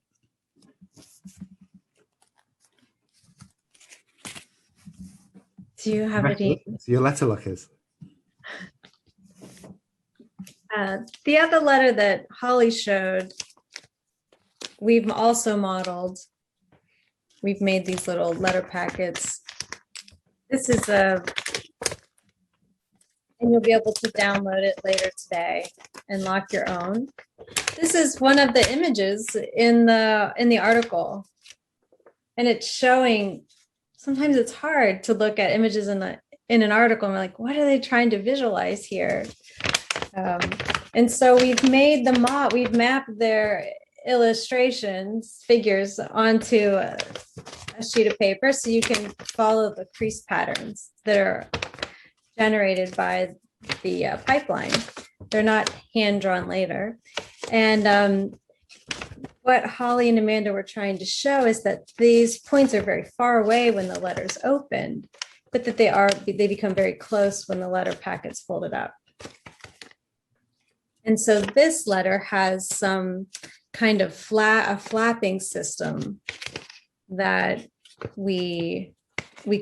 F: Do you have any?
C: Your letter lockers.
F: The other letter that Holly showed, we've also modeled. We've made these little letter packets. This is and you'll be able to download it later today and lock your own. This is one of the images in the article, and it's showing. Sometimes it's hard to look at images in an article and we're like, what are they trying to visualize here? And so we've made we've mapped their illustrations, figures, onto a sheet of paper so you can follow the crease patterns that are generated by the pipeline. They're not hand-drawn later. And what Holly and Amanda were trying to show is that these points are very far away when the letter's opened, but that they become very close when the letter packet's folded up. And so this letter has some kind of flapping system that we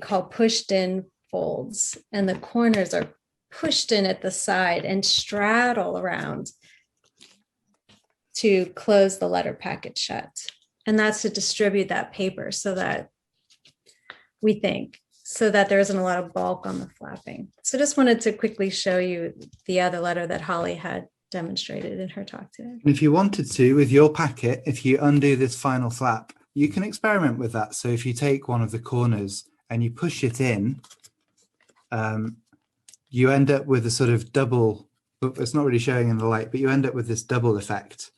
F: call pushed in folds, and the corners are pushed in at the side and straddle around to close the letter packet shut. And that's to distribute that paper so that there isn't a lot of bulk on the flapping. So just wanted to quickly show you the other letter that Holly had demonstrated in her talk today.
C: And if you wanted to, with your packet, if you undo this final flap, you can experiment with that. So if you take one of the corners and you push it in, you end up with a sort of double, it's not really showing in the light, but you end up with this double effect.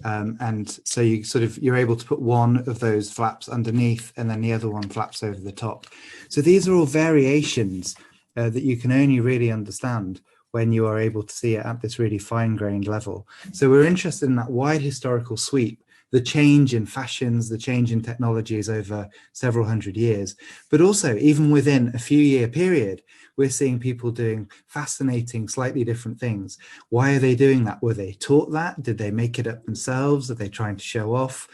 C: And so you're able to put one of those flaps underneath and then the other one flaps over the top. So these are all variations that you can only really understand when you are able to see it at this really fine-grained level. So we're interested in that wide historical sweep, the change in fashions, the change in technologies over several hundred years, but also even within a few-year period, we're seeing people doing fascinating, slightly different things. Why are they doing that? Were they taught that? Did they make it up themselves? Are they trying to show off?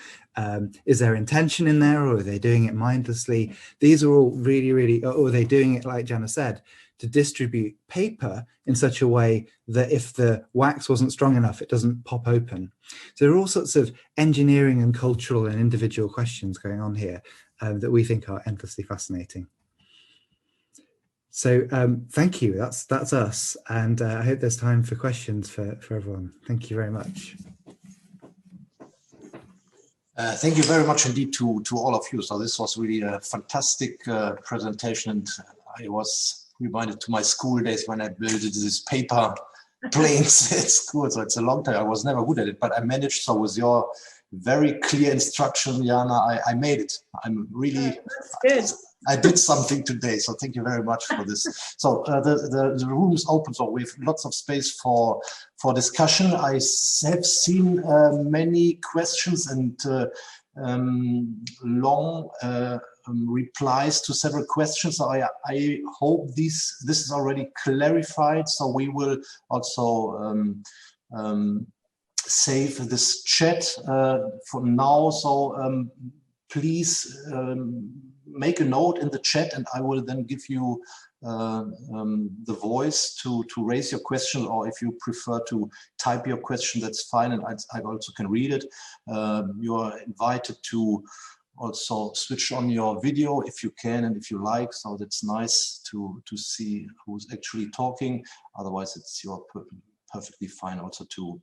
C: Is there intention in there, or are they doing it mindlessly? These are all really, really, or are they doing it, like Jana said, to distribute paper in such a way that if the wax wasn't strong enough, it doesn't pop open. So there are all sorts of engineering and cultural and individual questions going on here that we think are endlessly fascinating. So thank you, that's us. And I hope there's time for questions for everyone. Thank you very much.
A: Thank you very much indeed to all of you. So this was really a fantastic presentation, and I was reminded to my school days when I built this paper planes at school. So it's a long time. I was never good at it, but I managed. So with your very clear instruction, Jana, I made it. I'm really,
F: good.
A: I did something today. So thank you very much for this. So the room is open. So we have lots of space for discussion. I have seen many questions and long replies to several questions. So I hope this is already clarified. So we will also save this chat for now. So please make a note in the chat, and I will then give you the voice to raise your question, or if you prefer to type your question, that's fine, and I also can read it. You are invited to also switch on your video if you can and if you like, so that's nice to see who's actually talking. Otherwise it's perfectly fine also to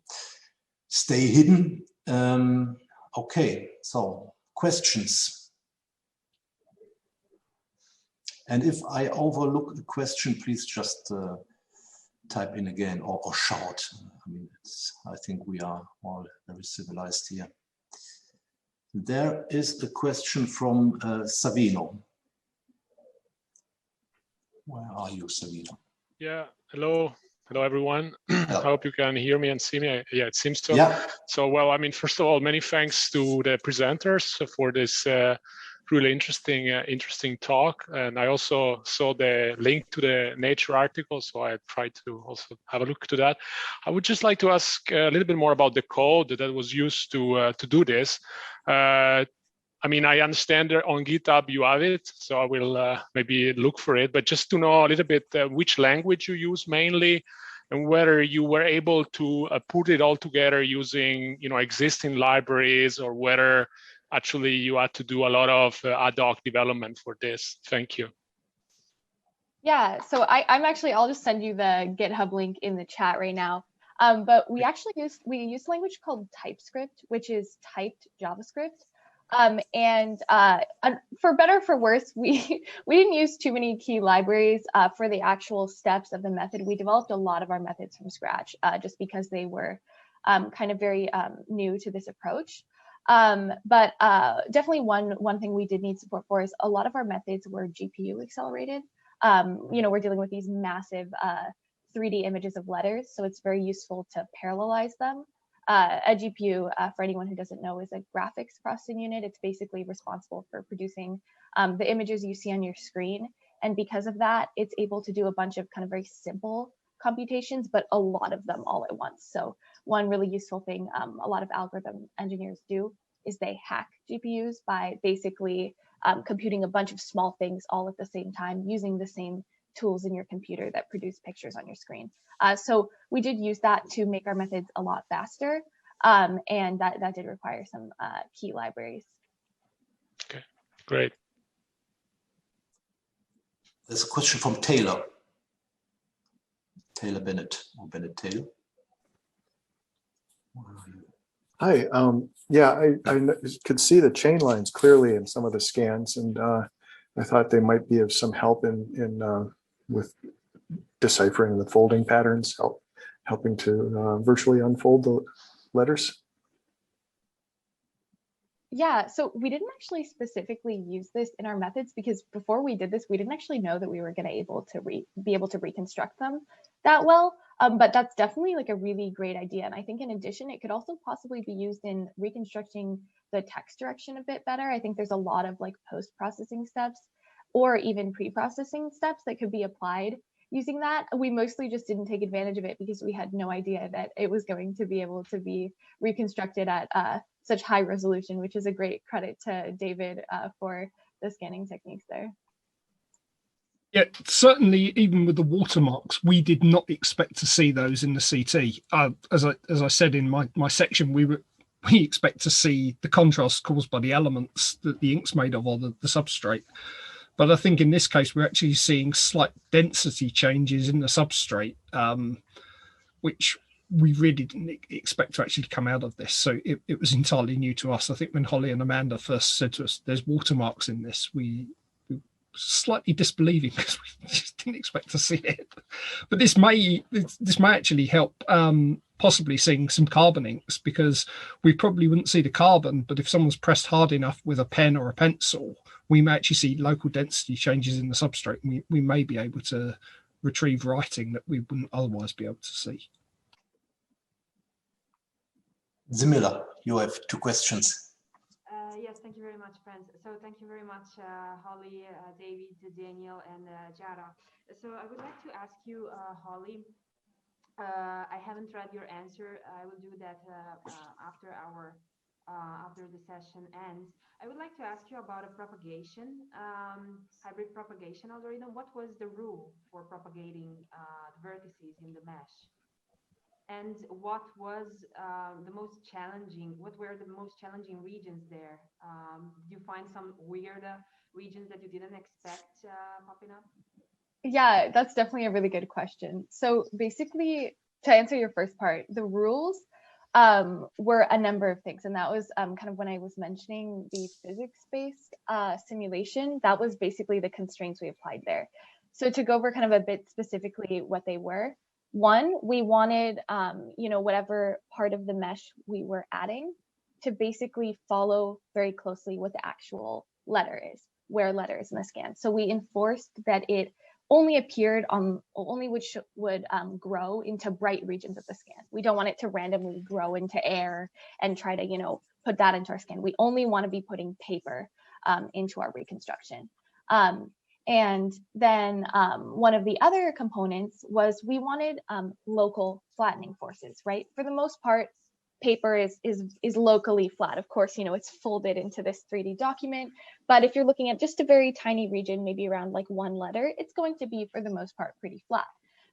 A: stay hidden. Okay, so questions. And if I overlook a question, please just type in again or shout. I mean, I think we are all very civilized here. There is a question from Savino. Where are you, Savino?
G: Yeah, hello. Hello, everyone.
A: Hello.
G: I hope you can hear me and see me. Yeah, it seems so.
A: Yeah.
G: So, well, I mean, first of all, many thanks to the presenters for this really interesting talk. And I also saw the link to the Nature article, so I tried to also have a look to that. I would just like to ask a little bit more about the code that was used to do this. I mean, I understand that on GitHub you have it, so I will maybe look for it, but just to know a little bit which language you use mainly, and whether you were able to put it all together using, existing libraries, or whether actually you had to do a lot of ad hoc development for this. Thank you.
E: Yeah, so I'll just send you the GitHub link in the chat right now. But we actually used a language called TypeScript, which is typed JavaScript. And for better or for worse, we didn't use too many key libraries for the actual steps of the method. We developed a lot of our methods from scratch just because they were kind of very new to this approach. But definitely one thing we did need support for is a lot of our methods were GPU accelerated. We're dealing with these massive 3D images of letters, so it's very useful to parallelize them. A GPU, for anyone who doesn't know, is a graphics processing unit. It's basically responsible for producing the images you see on your screen. And because of that, it's able to do a bunch of kind of very simple computations, but a lot of them all at once. So one really useful thing a lot of algorithm engineers do is they hack GPUs by basically computing a bunch of small things all at the same time using the same tools in your computer that produce pictures on your screen. So we did use that to make our methods a lot faster, and that did require some key libraries.
G: Okay, great.
A: There's a question from Taylor. Taylor Bennett, or Bennett Taylor.
H: Hi, yeah, I could see the chain lines clearly in some of the scans, and I thought they might be of some help in with deciphering the folding patterns, helping to virtually unfold the letters.
E: Yeah, so we didn't actually specifically use this in our methods because before we did this, we didn't actually know that we were going to be able to reconstruct them that well. But that's definitely like a really great idea. And I think in addition, it could also possibly be used in reconstructing the text direction a bit better. I think there's a lot of like post-processing steps or even pre-processing steps that could be applied using that. We mostly just didn't take advantage of it because we had no idea that it was going to be able to be reconstructed at such high resolution, which is a great credit to David for the scanning techniques there.
D: Yeah, certainly, even with the watermarks, we did not expect to see those in the CT. As I said in my section, we expect to see the contrast caused by the elements that the ink's made of, or the substrate. But I think in this case, we're actually seeing slight density changes in the substrate, which we really didn't expect to actually come out of this. So it was entirely new to us. I think when Holly and Amanda first said to us, there's watermarks in this, we slightly disbelieving because we just didn't expect to see it. But this may actually help possibly seeing some carbon inks, because we probably wouldn't see the carbon, but if someone's pressed hard enough with a pen or a pencil, we may actually see local density changes in the substrate. We may be able to retrieve writing that we wouldn't otherwise be able to see.
A: Zimila, you have two questions.
I: Yes, thank you very much, friends. So thank you very much, Holly, David, Daniel, and Jara. So I would like to ask you, Holly, I haven't read your answer. I will do that after the session ends. I would like to ask you about a propagation, hybrid propagation algorithm. What was the rule for propagating the vertices in the mesh? And what was the most challenging? What were the most challenging regions there? Did you find some weird regions that you didn't expect popping up?
E: Yeah, that's definitely a really good question. So basically, to answer your first part, the rules were a number of things. And that was kind of when I was mentioning the physics-based simulation, that was basically the constraints we applied there. So to go over kind of a bit specifically what they were, one, we wanted, whatever part of the mesh we were adding to basically follow very closely what the actual letter is, where letter is in the scan. So we enforced that it only appeared on, only which would grow into bright regions of the scan. We don't want it to randomly grow into air and try to, put that into our scan. We only want to be putting paper into our reconstruction. And then one of the other components was we wanted local flattening forces, right? For the most part, paper is locally flat. Of course, it's folded into this 3D document, but if you're looking at just a very tiny region, maybe around like one letter, it's going to be for the most part pretty flat.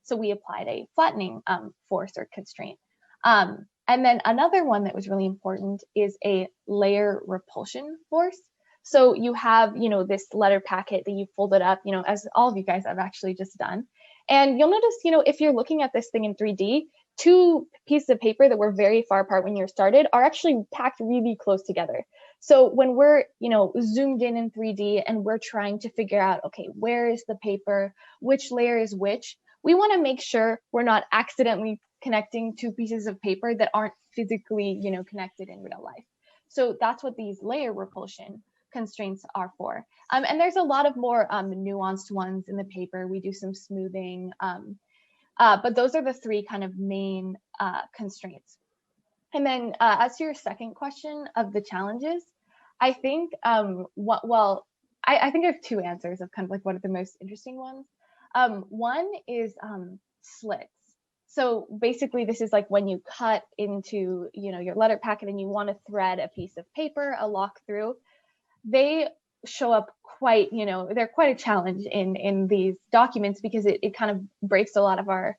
E: So we applied a flattening force or constraint. And then another one that was really important is a layer repulsion force. So you have, this letter packet that you folded up, as all of you guys have actually just done. And you'll notice, if you're looking at this thing in 3D, two pieces of paper that were very far apart when you started are actually packed really close together. So when we're, zoomed in 3D and we're trying to figure out, okay, where is the paper, which layer is which, we want to make sure we're not accidentally connecting two pieces of paper that aren't physically, connected in real life. So that's what these layer repulsion constraints are for. And there's a lot of more nuanced ones in the paper. We do some smoothing, but those are the three kind of main constraints. And then as to your second question of the challenges, I think, I think I have two answers of kind of like what are the most interesting ones. One is slits. So basically this is like when you cut into, your letter packet and you want to thread a piece of paper, a lock through, they show up quite, they're quite a challenge in these documents, because it kind of breaks a lot of our,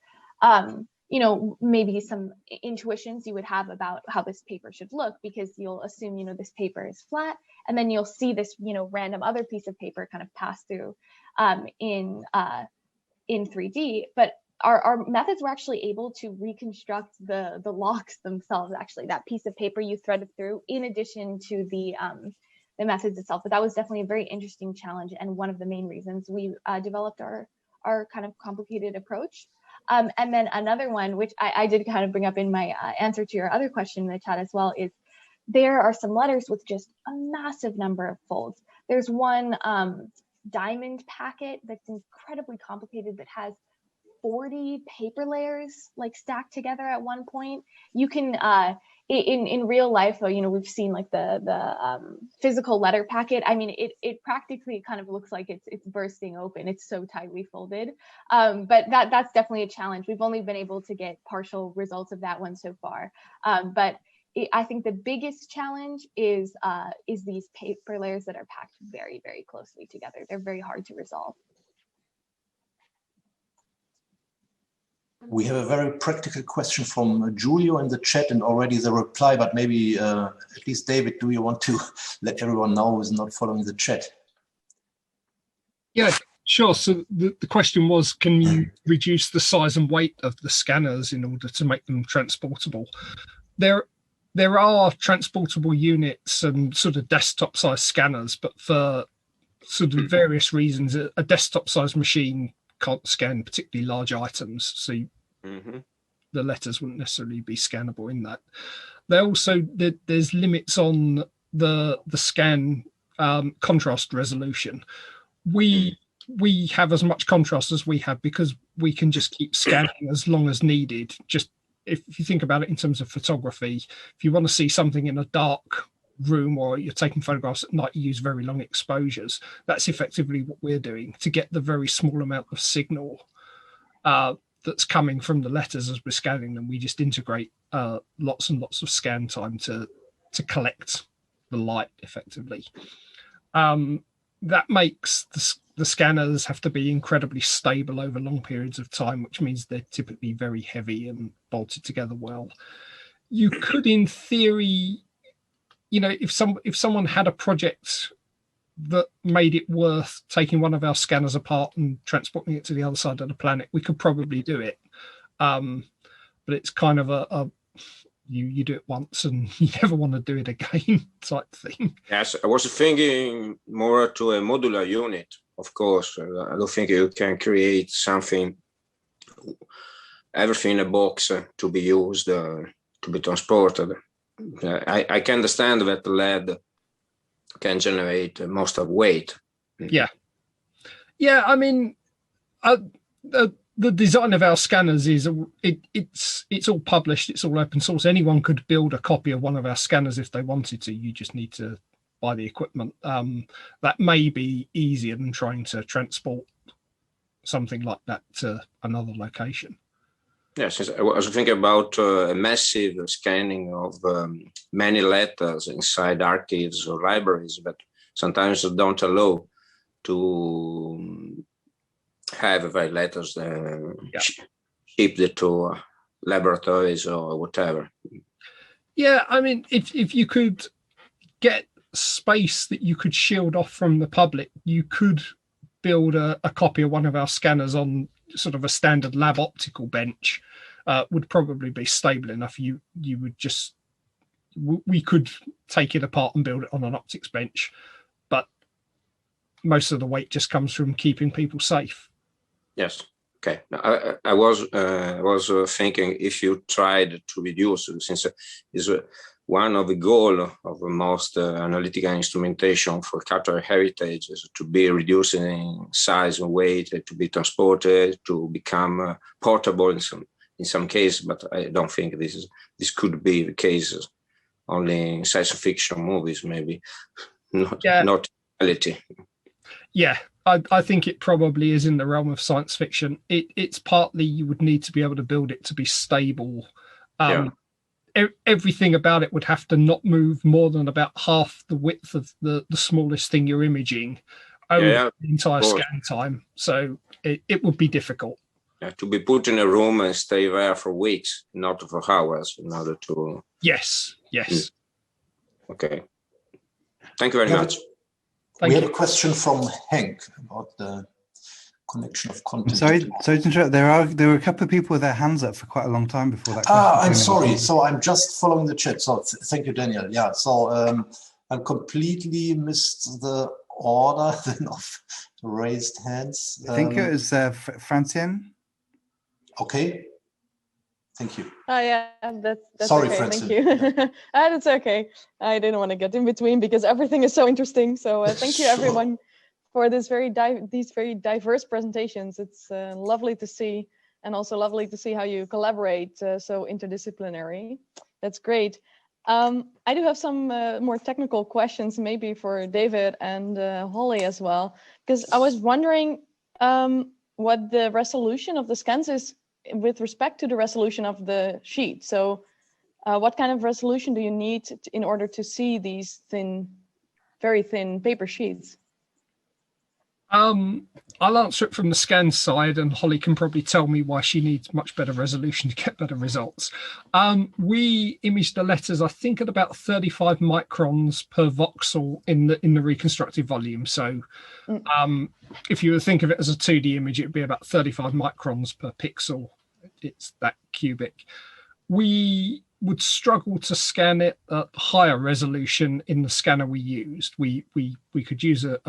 E: maybe some intuitions you would have about how this paper should look, because you'll assume, this paper is flat, and then you'll see this, random other piece of paper kind of pass through in 3D. But our methods were actually able to reconstruct the locks themselves, actually, that piece of paper you threaded through, in addition to the methods itself. But that was definitely a very interesting challenge, and one of the main reasons we developed our kind of complicated approach. And then another one, which I did kind of bring up in my answer to your other question in the chat as well, is there are some letters with just a massive number of folds. There's one diamond packet that's incredibly complicated, that has 40 paper layers like stacked together at one point. You can in real life, though, we've seen like the physical letter packet. I mean, it practically kind of looks like it's bursting open. It's so tightly folded. But that's definitely a challenge. We've only been able to get partial results of that one so far. But I think the biggest challenge is these paper layers that are packed very, very closely together. They're very hard to resolve.
A: We have a very practical question from Julio in the chat, and already the reply, but maybe at least David, do you want to let everyone know who's not following the chat?
D: Yeah, sure. So the question was, can you reduce the size and weight of the scanners in order to make them transportable? There are transportable units and sort of desktop size scanners, but for sort of various reasons, a desktop size machine can't scan particularly large items, so the letters wouldn't necessarily be scannable in that. There's limits on the scan contrast resolution. We have as much contrast as we have because we can just keep scanning as long as needed. Just if you think about it in terms of photography, if you want to see something in a dark room or you're taking photographs at night, you use very long exposures. That's effectively what we're doing to get the very small amount of signal that's coming from the letters as we're scanning them. We just integrate lots and lots of scan time to collect the light effectively. That makes the scanners have to be incredibly stable over long periods of time, which means they're typically very heavy and bolted together well. You could, in theory, if someone had a project that made it worth taking one of our scanners apart and transporting it to the other side of the planet, we could probably do it. But it's kind of you do it once and you never want to do it again type thing.
J: Yes, I was thinking more to a modular unit, of course. I don't think you can create something, everything in a box to be used, to be transported. I can understand that lead can generate most of weight.
D: Yeah. I mean, the design of our scanners is it's all published. It's all open source. Anyone could build a copy of one of our scanners if they wanted to. You just need to buy the equipment. That may be easier than trying to transport something like that to another location.
J: Yes, I was thinking about a massive scanning of many letters inside archives or libraries, but sometimes don't allow to have letters shipped to laboratories or whatever.
D: Yeah, I mean, if you could get space that you could shield off from the public, you could build a copy of one of our scanners on sort of a standard lab optical bench. Would probably be stable enough. You would just, we could take it apart and build it on an optics bench, but most of the weight just comes from keeping people safe.
J: Yes. Okay. I was thinking if you tried to reduce, since is one of the goal of most analytical instrumentation for cultural heritage is to be reduced in size and weight, to be transported, to become portable in some cases. But I don't think this could be the case only in science fiction movies, maybe not reality.
D: Yeah. I think it probably is in the realm of science fiction. It's partly you would need to be able to build it to be stable. everything about it would have to not move more than about half the width of the smallest thing you're imaging over the entire scan time. So it would be difficult.
J: Yeah, to be put in a room and stay there for weeks, not for hours, in order to.
D: Yes.
J: Okay. Thank you very much.
A: We have a question from Hank about the connection of content.
C: Sorry to interrupt. There were a couple of people with their hands up for quite a long time before that.
A: I'm sorry. So I'm just following the chat. So thank you, Daniel. Yeah. So I completely missed the order then of raised hands.
C: I think it was Francine.
A: Okay. Thank you.
K: Oh yeah, that's
A: sorry,
K: okay.
A: Francine.
K: Thank you. That's okay. I didn't want to get in between because everything is so interesting. So thank you everyone for these very diverse presentations. It's lovely to see, and also lovely to see how you collaborate so interdisciplinary. That's great. I do have some more technical questions maybe for David and Holly as well, because I was wondering what the resolution of the scans is with respect to the resolution of the sheet. So what kind of resolution do you need in order to see these very thin paper sheets?
D: I'll answer it from the scan side, and Holly can probably tell me why she needs much better resolution to get better results. We imaged the letters, I think, at about 35 microns per voxel in the reconstructed volume. So if you would think of it as a 2D image, it'd be about 35 microns per pixel. It's that cubic. We would struggle to scan it at higher resolution in the scanner we used. We could use a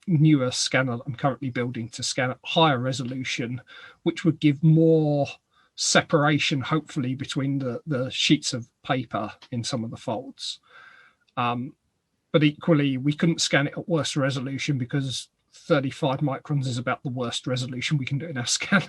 D: newer scanner that I'm currently building to scan at higher resolution, which would give more separation, hopefully, between the sheets of paper in some of the folds. But equally, we couldn't scan it at worse resolution because 35 microns is about the worst resolution we can do in our scanner.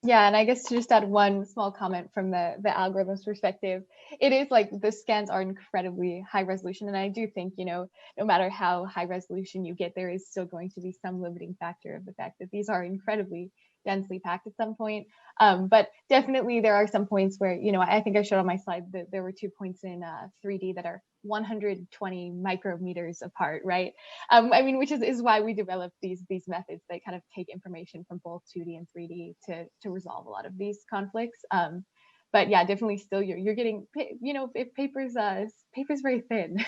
E: Yeah, and I guess to just add one small comment from the algorithm's perspective, it is like the scans are incredibly high resolution. And I do think, no matter how high resolution you get, there is still going to be some limiting factor of the fact that these are incredibly densely packed at some point. But definitely there are some points where, I think I showed on my slide that there were 2 points in 3D that are 120 micrometers apart, right? Which is why we developed these methods that kind of take information from both 2D and 3D to resolve a lot of these conflicts. But yeah, definitely still you're getting, if paper's very thin.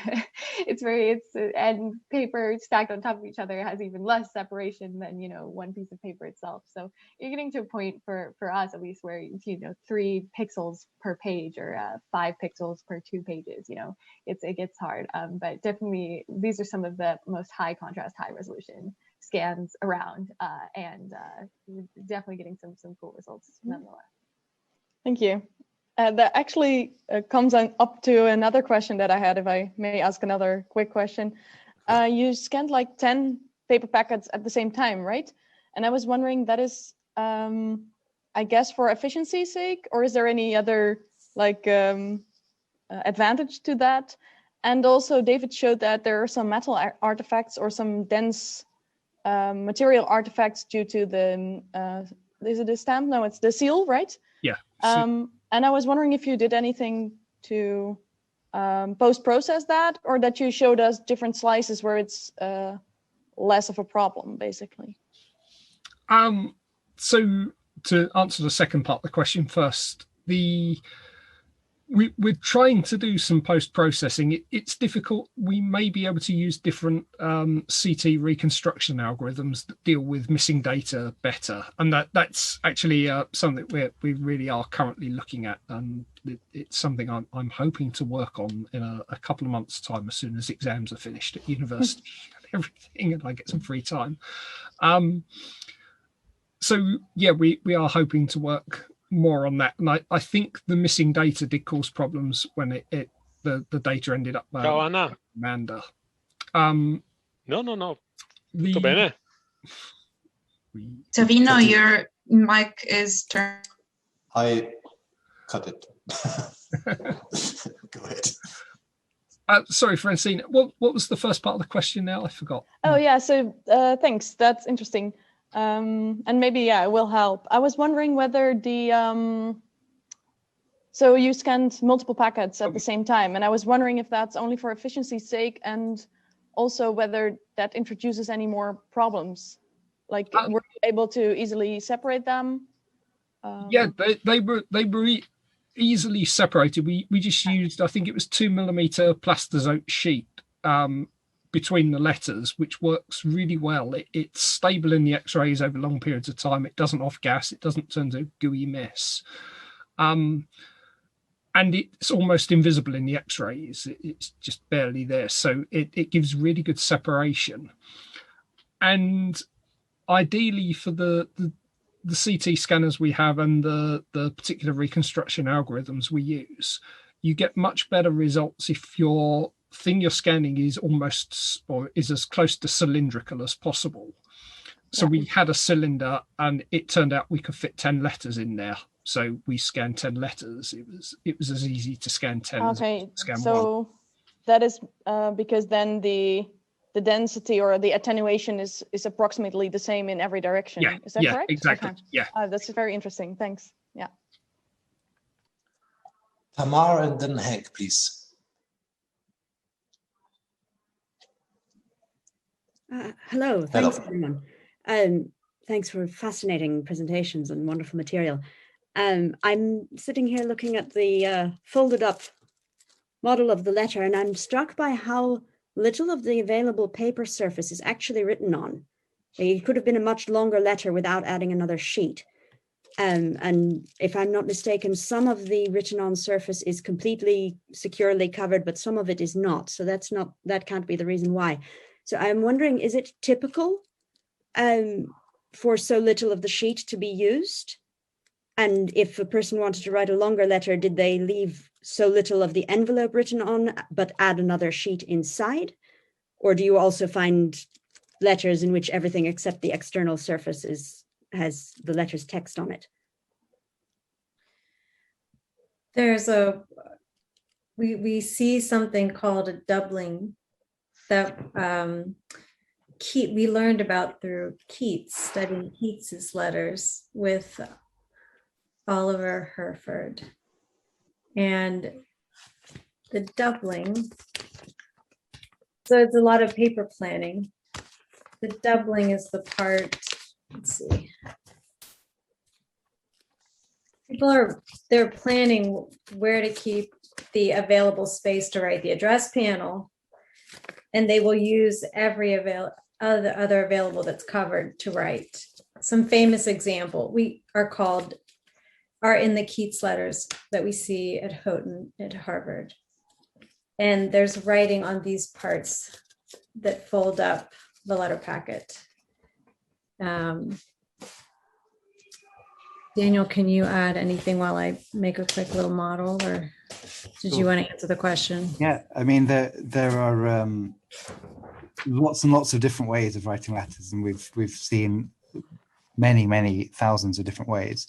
E: And paper stacked on top of each other has even less separation than, one piece of paper itself. So you're getting to a point for us, at least, where, 3 pixels per page or 5 pixels per 2 pages, it gets hard. But definitely these are some of the most high contrast, high resolution scans around, and definitely getting some cool results nonetheless.
K: Thank you. That actually comes up to another question that I had, if I may ask another quick question. You scanned like 10 paper packets at the same time, right? And I was wondering, that is, I guess, for efficiency's sake, or is there any other advantage to that? And also, David showed that there are some metal artifacts or some dense material artifacts due to the, is it a stamp? No, it's the seal, right?
D: Yeah.
K: And I was wondering if you did anything to post-process that, or that you showed us different slices where it's less of a problem, basically.
D: So to answer the second part of the question first, we're trying to do some post-processing. It's difficult. We may be able to use different CT reconstruction algorithms that deal with missing data better, and that's actually something that we really are currently looking at, and it's something I'm hoping to work on in a couple of months' time, as soon as exams are finished at university and everything, and I get some free time. So yeah, we are hoping to work more on that, and I think the missing data did cause problems when the data ended up
G: Anna.
D: Amanda.
G: No. Tutto bene.
L: Savino, your mic is turned.
A: I cut it. Go ahead.
D: Sorry, Francine. What was the first part of the question now? I forgot.
K: Oh yeah, so thanks. That's interesting. And maybe, yeah, it will help. I was wondering whether the, so you scanned multiple packets at the same time, and I was wondering if that's only for efficiency's sake, and also whether that introduces any more problems. Like, were you able to easily separate them?
D: Yeah, they were easily separated. We just used, I think it was 2mm plastazote sheet between the letters, which works really well. It's stable in the X-rays over long periods of time. It doesn't off gas. It doesn't turn to a gooey mess. And it's almost invisible in the X-rays. It's just barely there. So it gives really good separation. And ideally for the CT scanners we have and the particular reconstruction algorithms we use, you get much better results if your thing you're scanning is almost or is as close to cylindrical as possible. So we had a cylinder and it turned out we could fit 10 letters in there. So we scanned 10 letters. It was as easy to scan 10 as to scan one.
K: That is because then the density or the attenuation is approximately the same in every direction.
D: Yeah,
K: is that correct?
D: Exactly.
K: Okay.
D: Yeah.
K: That's very interesting. Thanks. Yeah.
A: Tamar and then Hank, please.
M: Hello, thanks everyone. Thanks for fascinating presentations and wonderful material. I'm sitting here looking at the folded up model of the letter, and I'm struck by how little of the available paper surface is actually written on. It could have been a much longer letter without adding another sheet. And if I'm not mistaken, some of the written on surface is completely securely covered, but some of it is not. So that can't be the reason why. So I'm wondering, is it typical for so little of the sheet to be used? And if a person wanted to write a longer letter, did they leave so little of the envelope written on, but add another sheet inside? Or do you also find letters in which everything except the external surface has the letter's text on it?
F: There's we see something called a doubling that we learned about through Keats, studying Keats's letters with Oliver Herford. And the doubling, so it's a lot of paper planning. The doubling is the part, let's see. They're planning where to keep the available space to write the address panel, and they will use every other available that's covered to write. Some famous example are in the Keats letters that we see at Houghton at Harvard. And there's writing on these parts that fold up the letter packet. Daniel, can you add anything while I make a quick little model, or did you want to answer the question?
C: Yeah, I mean, there are lots and lots of different ways of writing letters, and we've seen many thousands of different ways.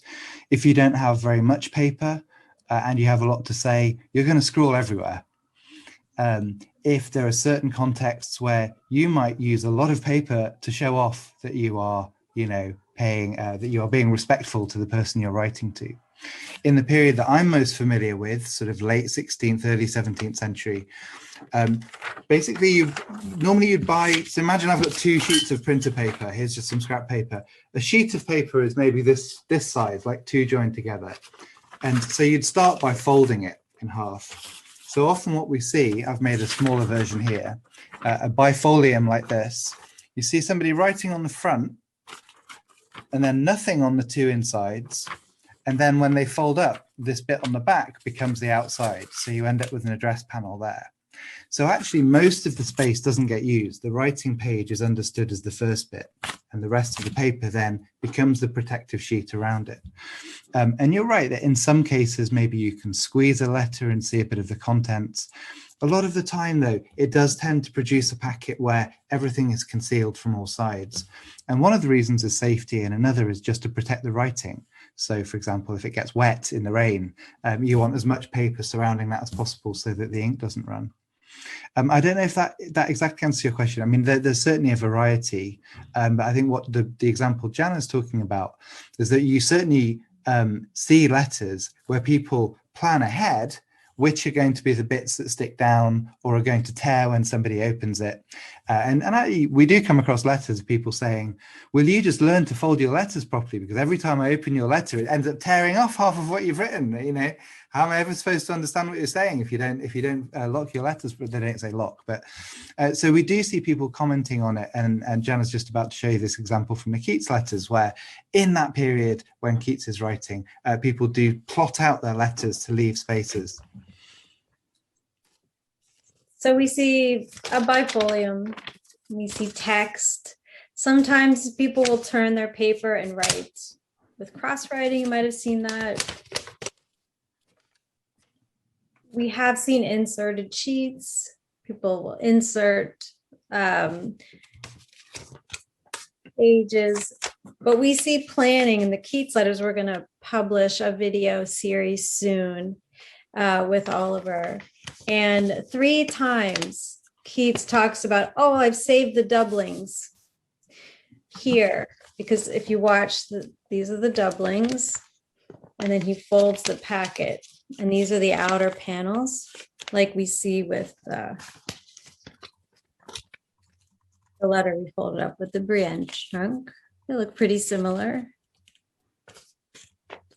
C: If you don't have very much paper and you have a lot to say, you're going to scroll everywhere. If there are certain contexts where you might use a lot of paper to show off that you are, that you are being respectful to the person you're writing to. In the period that I'm most familiar with, sort of late 16th, early 17th century, basically you'd buy, so imagine I've got 2 sheets of printer paper. Here's just some scrap paper. A sheet of paper is maybe this size, like 2 joined together. And so you'd start by folding it in half. So often what we see, I've made a smaller version here, a bifolium like this. You see somebody writing on the front and then nothing on the 2 insides. And then when they fold up, this bit on the back becomes the outside. So you end up with an address panel there. So actually most of the space doesn't get used. The writing page is understood as the first bit, and the rest of the paper then becomes the protective sheet around it. And you're right that in some cases, maybe you can squeeze a letter and see a bit of the contents. A lot of the time, though, it does tend to produce a packet where everything is concealed from all sides. And one of the reasons is safety, and another is just to protect the writing. So, for example, if it gets wet in the rain, you want as much paper surrounding that as possible so that the ink doesn't run. I don't know if that exactly answers your question. I mean, there's certainly a variety, but I think what the example Jana's talking about is that you certainly see letters where people plan ahead which are going to be the bits that stick down or are going to tear when somebody opens it. We do come across letters of people saying, will you just learn to fold your letters properly? Because every time I open your letter, it ends up tearing off half of what you've written. You know, how am I ever supposed to understand what you're saying if you don't lock your letters? But they don't say lock. But so we do see people commenting on it. And Jana's just about to show you this example from the Keats letters, where in that period when Keats is writing, people do plot out their letters to leave spaces.
F: So we see a bifolium, we see text. Sometimes people will turn their paper and write with cross writing. You might have seen that. We have seen inserted sheets. People will insert pages, but we see planning in the Keats letters. We're going to publish a video series soon with Oliver. And 3 times Keats talks about, oh, I've saved the doublings here, because if you watch, these are the doublings, and then he folds the packet, and these are the outer panels, like we see with the letter we folded up with the Brienne trunk. They look pretty similar.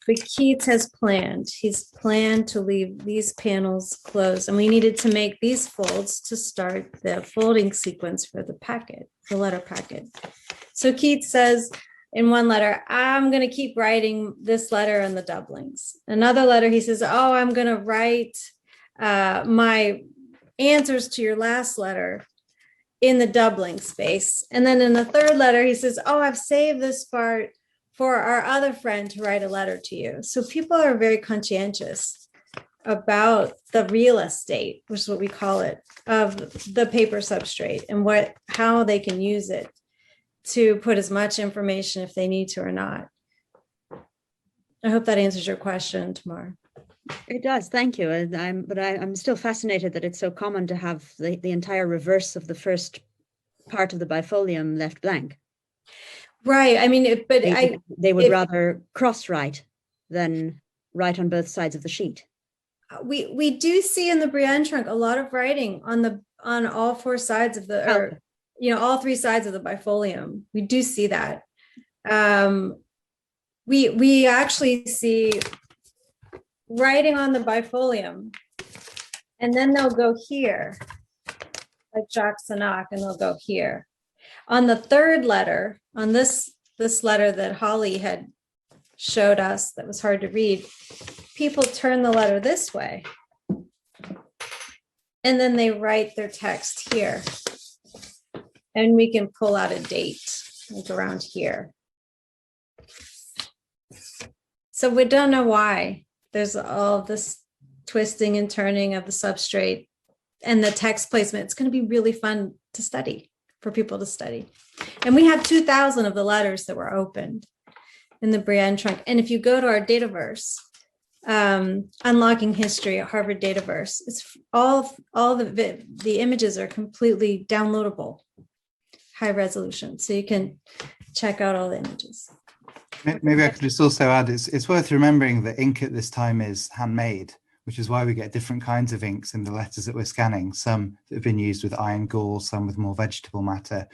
F: But Keats has planned. He's planned to leave these panels closed, and we needed to make these folds to start the folding sequence for the packet, the letter packet. So Keats says in one letter, I'm going to keep writing this letter in the doublings. Another letter, he says, oh, I'm going to write my answers to your last letter in the doubling space. And then in the third letter, he says, oh, I've saved this part for our other friend to write a letter to you. So people are very conscientious about the real estate, which is what we call it, of the paper substrate, and how they can use it to put as much information if they need to or not. I hope that answers your question, Tamar.
M: It does, thank you. But I'm still fascinated that it's so common to have the entire reverse of the first part of the bifolium left blank.
F: Right. I mean,
M: they would rather cross-write than write on both sides of the sheet.
F: We do see in the Brienne trunk a lot of writing on all 4 sides of the, all 3 sides of the bifolium. We do see that. We actually see writing on the bifolium, and then they'll go here, like Jacques Sanac, and they'll go here. On the third letter, on this letter that Holly had showed us that was hard to read, people turn the letter this way, and then they write their text here. And we can pull out a date, like around here. So we don't know why there's all this twisting and turning of the substrate and the text placement. It's going to be really fun to study, for people to study. And we have 2,000 of the letters that were opened in the Brienne trunk. And if you go to our Dataverse, Unlocking History at Harvard Dataverse, it's all the images are completely downloadable, high resolution. So you can check out all the images.
C: Maybe I could just also add, it's worth remembering that ink at this time is handmade, which is why we get different kinds of inks in the letters that we're scanning. Some that have been used with iron gall, some with more vegetable matter.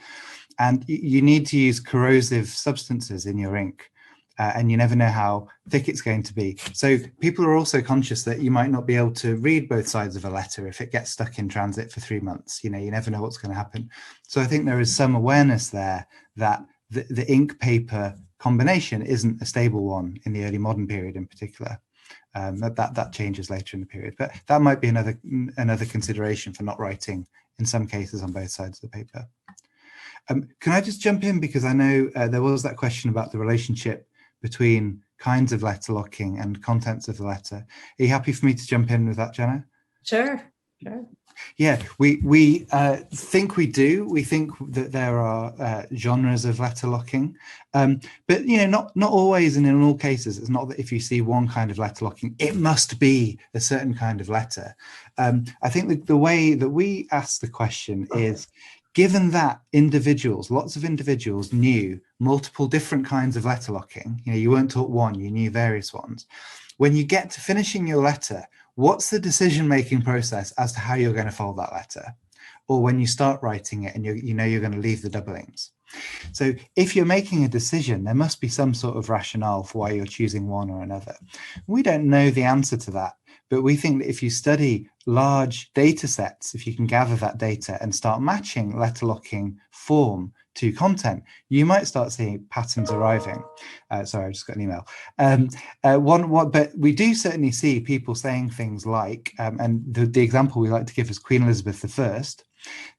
C: And you need to use corrosive substances in your ink, and you never know how thick it's going to be. So people are also conscious that you might not be able to read both sides of a letter if it gets stuck in transit for 3 months. You never know what's going to happen. So I think there is some awareness there that the ink paper combination isn't a stable one in the early modern period in particular. That changes later in the period, but that might be another consideration for not writing in some cases on both sides of the paper. Can I just jump in, because I know there was that question about the relationship between kinds of letter locking and contents of the letter. Are you happy for me to jump in with that, Jana?
F: Sure. Sure.
C: Yeah, we think we do. We think that there are genres of letterlocking, but not always, and in all cases, it's not that if you see one kind of letterlocking, it must be a certain kind of letter. I think the way that we ask the question is, given that lots of individuals knew multiple different kinds of letterlocking, you weren't taught one, you knew various ones. When you get to finishing your letter, what's the decision-making process as to how you're going to fold that letter? Or when you start writing it and you're going to leave the doublings. So if you're making a decision, there must be some sort of rationale for why you're choosing one or another. We don't know the answer to that, but we think that if you study large data sets, if you can gather that data and start matching letterlocking form to content, you might start seeing patterns arriving. Sorry, I just got an email. But we do certainly see people saying things like, and the example we like to give is Queen Elizabeth I.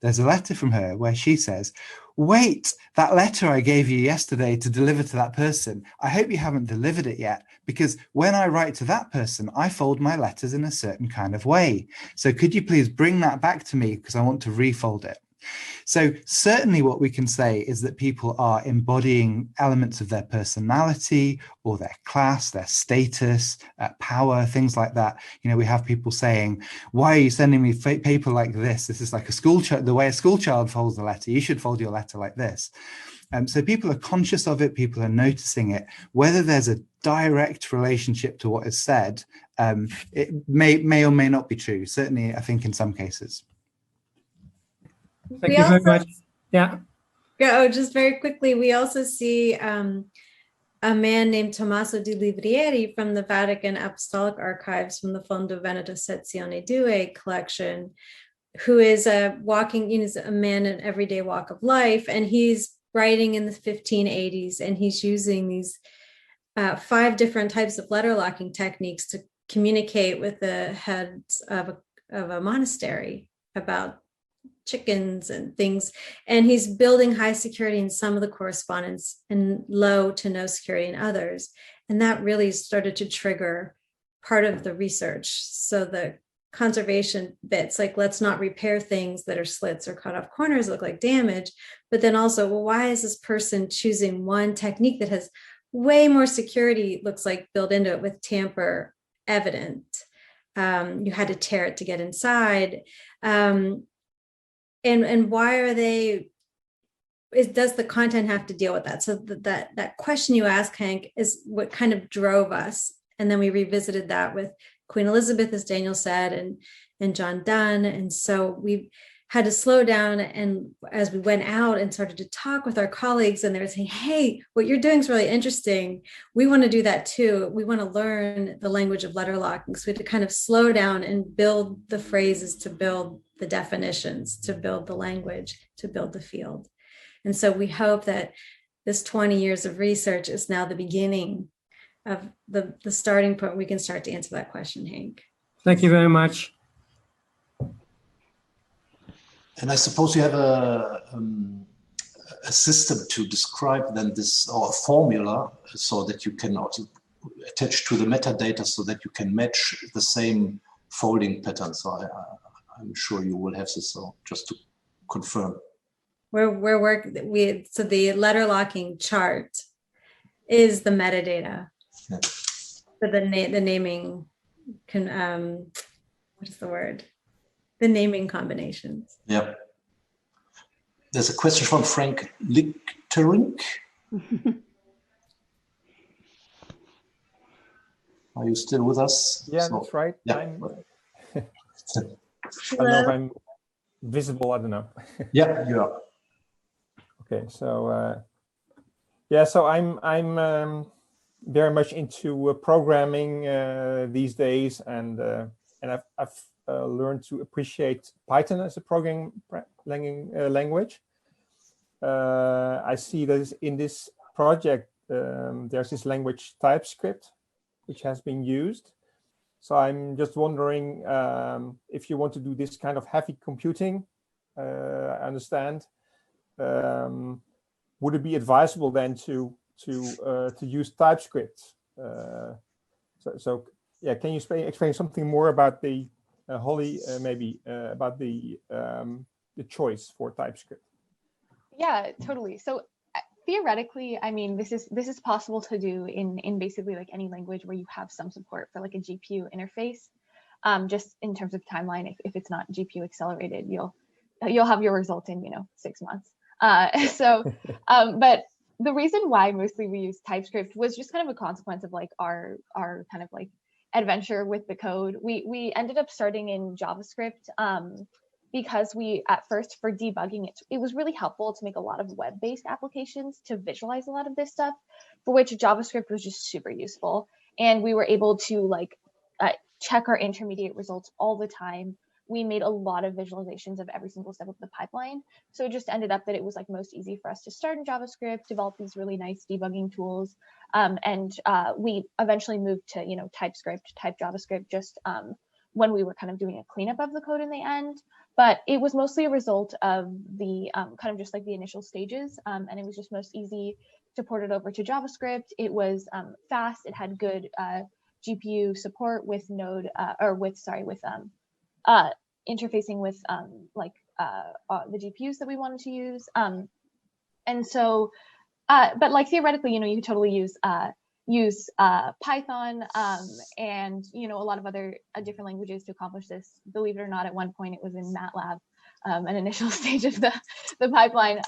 C: There's a letter from her where she says, wait, that letter I gave you yesterday to deliver to that person, I hope you haven't delivered it yet, because when I write to that person, I fold my letters in a certain kind of way. So could you please bring that back to me because I want to refold it. So certainly what we can say is that people are embodying elements of their personality or their class, their status, power, things like that. We have people saying, why are you sending me paper like this? This is like the way a school child folds a letter. You should fold your letter like this. So people are conscious of it, people are noticing it. Whether there's a direct relationship to what is said, it may or may not be true. Certainly, I think in some cases.
N: Thank you very much. Yeah.
F: Oh, just very quickly, we also see a man named Tommaso di Livrieri from the Vatican Apostolic Archives from the Fondo Veneto Sezione Due collection, who is a man in everyday walk of life, and he's writing in the 1580s, and he's using these 5 different types of letterlocking techniques to communicate with the heads of a monastery about chickens and things, and he's building high security in some of the correspondence and low to no security in others, and that really started to trigger part of the research. So the conservation bits, like let's not repair things that are slits or cut off corners, look like damage, but then also, well, why is this person choosing one technique that has way more security, looks like built into it with tamper evident? You had to tear it to get inside. And why are they, does the content have to deal with that? So that question you ask, Hank, is what kind of drove us. And then we revisited that with Queen Elizabeth, as Daniel said, and John Donne. And so we had to slow down. And as we went out and started to talk with our colleagues, and they were saying, hey, what you're doing is really interesting. We want to do that too. We want to learn the language of letterlocking. So we had to kind of slow down and build the phrases, to build the definitions, to build the language, to build the field. And so we hope that this 20 years of research is now the beginning of the starting point. We can start to answer that question, Hank.
N: Thank you very much.
A: And I suppose you have a system to describe then this, or a formula, so that you can also attach to the metadata so that you can match the same folding pattern. So I'm sure you will have this, so just to confirm.
F: So the letterlocking chart is the metadata.
A: Yeah.
F: For the naming, what is the word? The naming combinations.
A: Yeah. There's a question from Frank Lichterink. Are you still with us?
O: Yeah, that's right.
A: Yeah.
O: I don't know if I'm visible. I don't know.
A: Yeah, you are. Okay.
O: So so I'm very much into programming these days, and I've learned to appreciate Python as a programming language. I see that in this project there's this language TypeScript, which has been used. So I'm just wondering if you want to do this kind of heavy computing, I understand, would it be advisable then to use TypeScript? So yeah, can you explain something more about the Holly, maybe about the choice for TypeScript.
E: Yeah, totally. So theoretically, I mean, this is possible to do in basically like any language where you have some support for like a GPU interface. Just in terms of timeline, if it's not GPU accelerated, you'll have your result in 6 months. But the reason why mostly we use TypeScript was just kind of a consequence of like our kind of like adventure with the code. We ended up starting in JavaScript because we at first for debugging it was really helpful to make a lot of web-based applications to visualize a lot of this stuff, for which JavaScript was just super useful, and we were able to like check our intermediate results all the time. We made a lot of visualizations of every single step of the pipeline. So it just ended up that it was like most easy for us to start in JavaScript, develop these really nice debugging tools. And we eventually moved to, TypeScript, type JavaScript, just when we were kind of doing a cleanup of the code in the end. But it was mostly a result of the kind of just like the initial stages. And it was just most easy to port it over to JavaScript. It was fast. It had good GPU support with Node interfacing with the GPUs that we wanted to use. And so, but like theoretically, you could totally use Python and, a lot of other different languages to accomplish this. Believe it or not, at one point it was in MATLAB, an initial stage of the pipeline.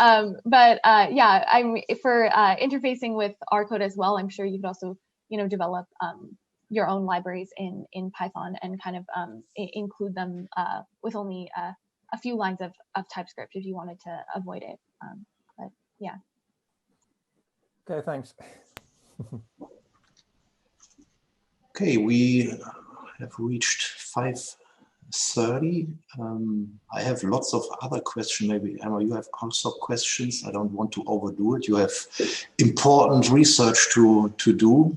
E: Yeah, for interfacing with our code as well, I'm sure you could also, develop your own libraries in Python and kind of include them with only a few lines of TypeScript if you wanted to avoid it. But yeah.
O: Okay, thanks.
A: Okay, we have reached 5:30. I have lots of other questions. Maybe Emma, you have also questions. I don't want to overdo it. You have important research to do.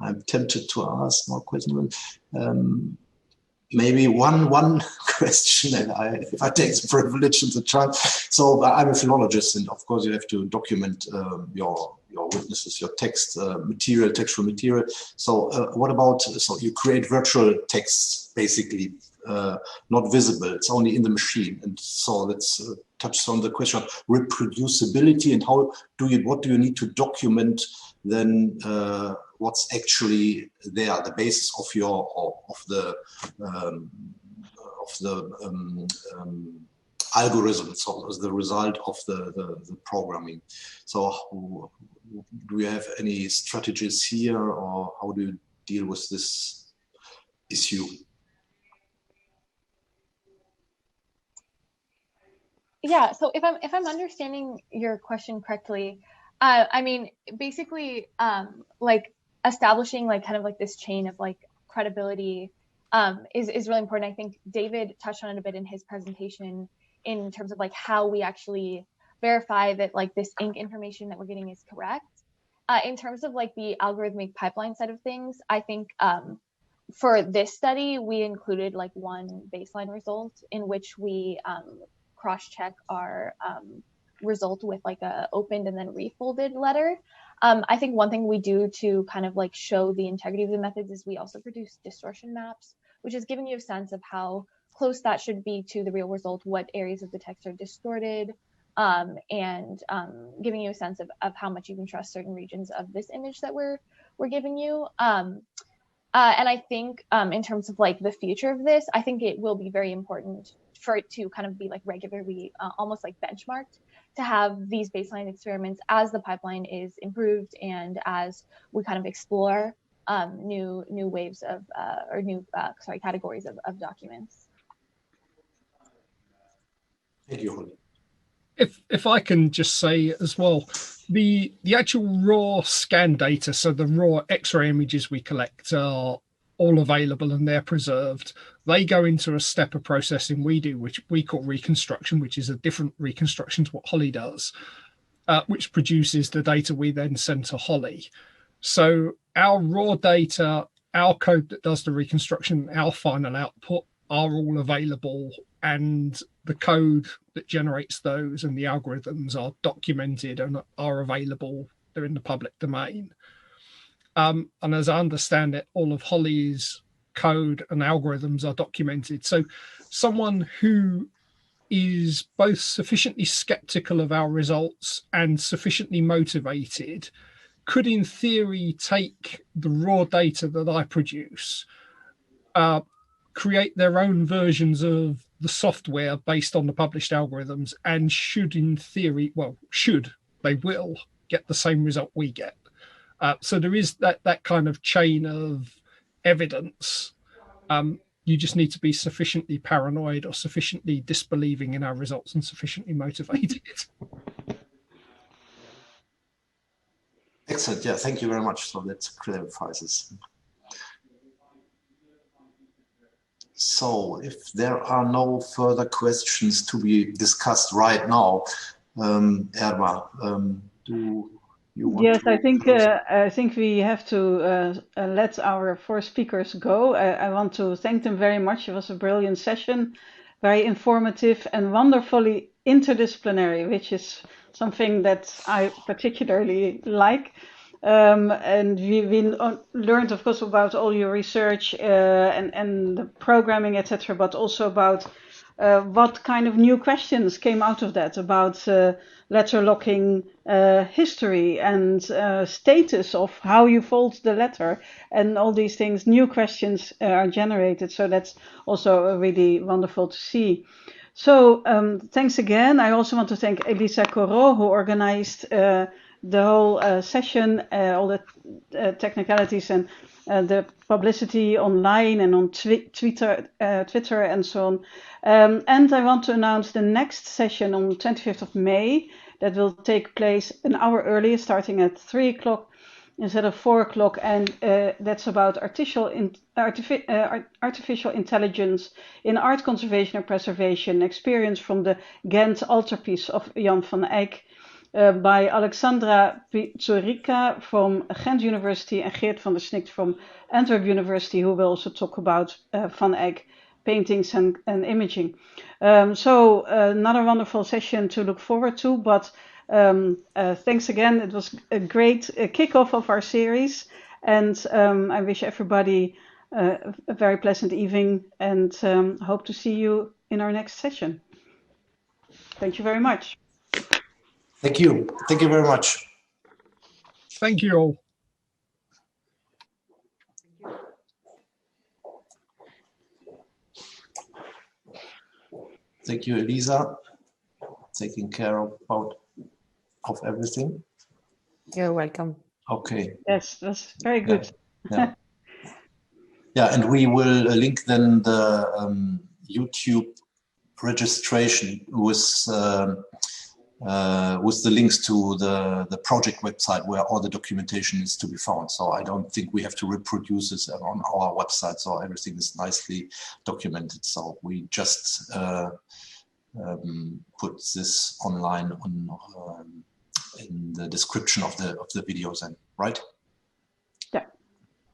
A: I'm tempted to ask more questions. Maybe one question, and if I take the privilege and the chance. So I'm a philologist, and of course you have to document your witnesses, your textual material. So what about, so you create virtual texts, basically, not visible, it's only in the machine. And so let's touch on the question of reproducibility, and what do you need to document then what's actually there, the basis of the algorithm, so as the result of the programming. So do you have any strategies here, or how do you deal with this issue?
E: Yeah, so if I'm understanding your question correctly, I mean, basically, like establishing like kind of like this chain of like credibility is really important. I think David touched on it a bit in his presentation in terms of like how we actually verify that like this ink information that we're getting is correct. In terms of like the algorithmic pipeline side of things, I think for this study, we included like one baseline result in which we cross-check our result with like a opened and then refolded letter. I think one thing we do to kind of like show the integrity of the methods is we also produce distortion maps, which is giving you a sense of how close that should be to the real result, what areas of the text are distorted, and giving you a sense of how much you can trust certain regions of this image that we're giving you. And I think in terms of like the future of this, I think it will be very important for it to kind of be like regularly, almost like benchmarked, to have these baseline experiments as the pipeline is improved and as we kind of explore new waves of or new categories of documents.
A: Thank you, Holly.
D: If I can just say as well, the actual raw scan data, so the raw X-ray images we collect are all available and they're preserved. They go into a step of processing we do, which we call reconstruction, which is a different reconstruction to what Holly does, which produces the data we then send to Holly. So our raw data, our code that does the reconstruction, our final output are all available, and the code that generates those and the algorithms are documented and are available. They're in the public domain. And as I understand it, all of Holly's code and algorithms are documented. So someone who is both sufficiently skeptical of our results and sufficiently motivated could, in theory, take the raw data that I produce, create their own versions of the software based on the published algorithms, and should, in theory, they will get the same result we get. So there is that kind of chain of evidence. You just need to be sufficiently paranoid or sufficiently disbelieving in our results and sufficiently motivated.
A: Excellent. Yeah, thank you very much. So that clarifies this. So if there are no further questions to be discussed right now, Erma, do you want
B: Yes,
A: to?
B: I think we have to let our 4 speakers go. I want to thank them very much. It was a brilliant session, very informative and wonderfully interdisciplinary, which is something that I particularly like. And we learned, of course, about all your research and the programming, etc., but also about what kind of new questions came out of that, about letterlocking history and status of how you fold the letter, and all these things. New questions are generated, so that's also really wonderful to see. So thanks again. I also want to thank Elisa Corot, who organized the whole session, all the technicalities and the publicity online and on Twitter and so on. And I want to announce the next session on the 25th of May that will take place an hour earlier, starting at 3 o'clock instead of 4 o'clock. And that's about artificial intelligence in art conservation and preservation, experience from the Ghent altarpiece of Jan van Eyck, by Alexandra Pizzorica from Ghent University and Geert van der Snikt from Antwerp University, who will also talk about Van Eyck paintings and imaging. So another wonderful session to look forward to, but thanks again. It was a great kickoff of our series, and I wish everybody a very pleasant evening, and hope to see you in our next session. Thank you very much.
A: Thank you. Thank you very much.
D: Thank you all.
A: Thank you, Elisa, taking care of everything.
P: You're welcome.
A: Okay.
B: Yes, that's very good.
A: Yeah. Yeah, and we will link then the YouTube registration with the links to the project website where all the documentation is to be found. So I don't think we have to reproduce this on our website. So everything is nicely documented. So we just put this online in the description of the videos, and right?
B: Yeah.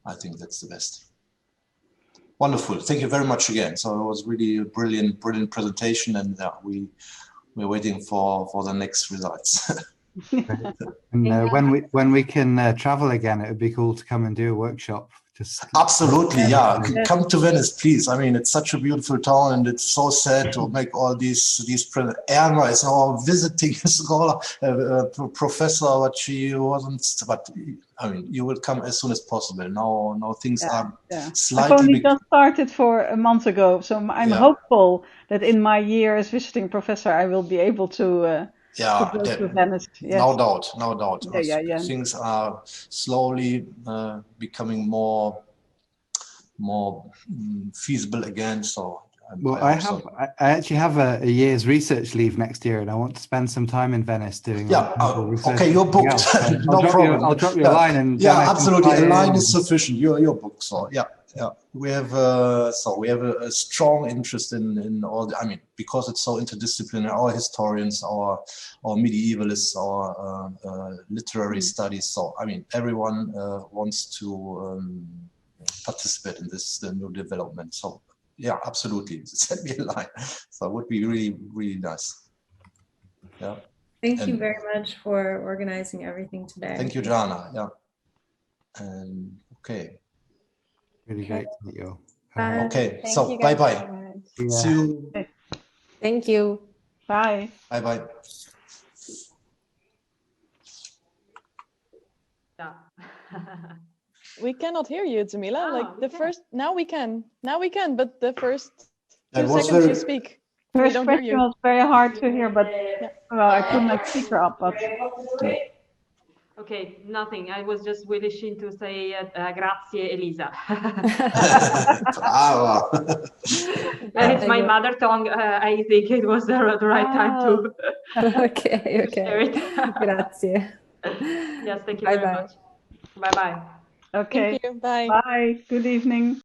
A: I think that's the best. Wonderful. Thank you very much again. So it was really a brilliant presentation, and we're waiting for the next results.
C: And when we can travel again, it would be cool to come and do a workshop.
A: Absolutely, yeah. Come to Venice, please. I mean, it's such a beautiful town, and it's so sad to make all these. Erma is our visiting scholar, professor, but she wasn't. But I mean, you will come as soon as possible. Now things are slightly.
B: I've only just started for a month ago, so I'm hopeful that in my year as visiting professor, I will be able to. Go to Venice. Yes.
A: No doubt.
B: Yeah.
A: Things are slowly becoming more feasible again. So,
C: I actually have a year's research leave next year, and I want to spend some time in Venice doing.
A: Okay, you're booked. No problem.
C: I'll drop you a line, and
A: absolutely, a line is sufficient. You're booked. So yeah. We have a strong interest in all. I mean, because it's so interdisciplinary. Our historians, our medievalists, our literary studies. So I mean, everyone wants to participate in this new development. So yeah, absolutely, send me a line. So it would be really nice. Yeah.
F: Thank you very much for organizing everything today.
A: Thank you, Jana. Yeah. And okay.
C: Really great to meet you all.
A: Okay,
E: Thank
A: so
E: you guys
A: bye-bye.
E: so much.
C: Yeah.
A: See you.
P: Thank you.
B: Bye.
A: Bye-bye.
I: Yeah.
K: We cannot hear you, Jamila.
I: Ah,
K: Like
I: we
K: the
I: can.
K: first, now we can, but the first
A: That
K: 2
A: was
K: seconds you
A: very-
K: speak, we
B: First
K: don't hear
B: question
K: you.
B: was very hard to hear, but well, I put my speaker up, but
I: Okay, nothing. I was just wishing to say grazie, Elisa.
A: Bravo.
I: It's my mother tongue. I think it was the right time to
P: Okay,
I: share it.
P: Grazie.
I: Yes, thank you
P: Bye
I: very
P: bye.
I: much. Bye-bye.
B: okay.
K: Thank you. Bye.
B: Bye. Good evening.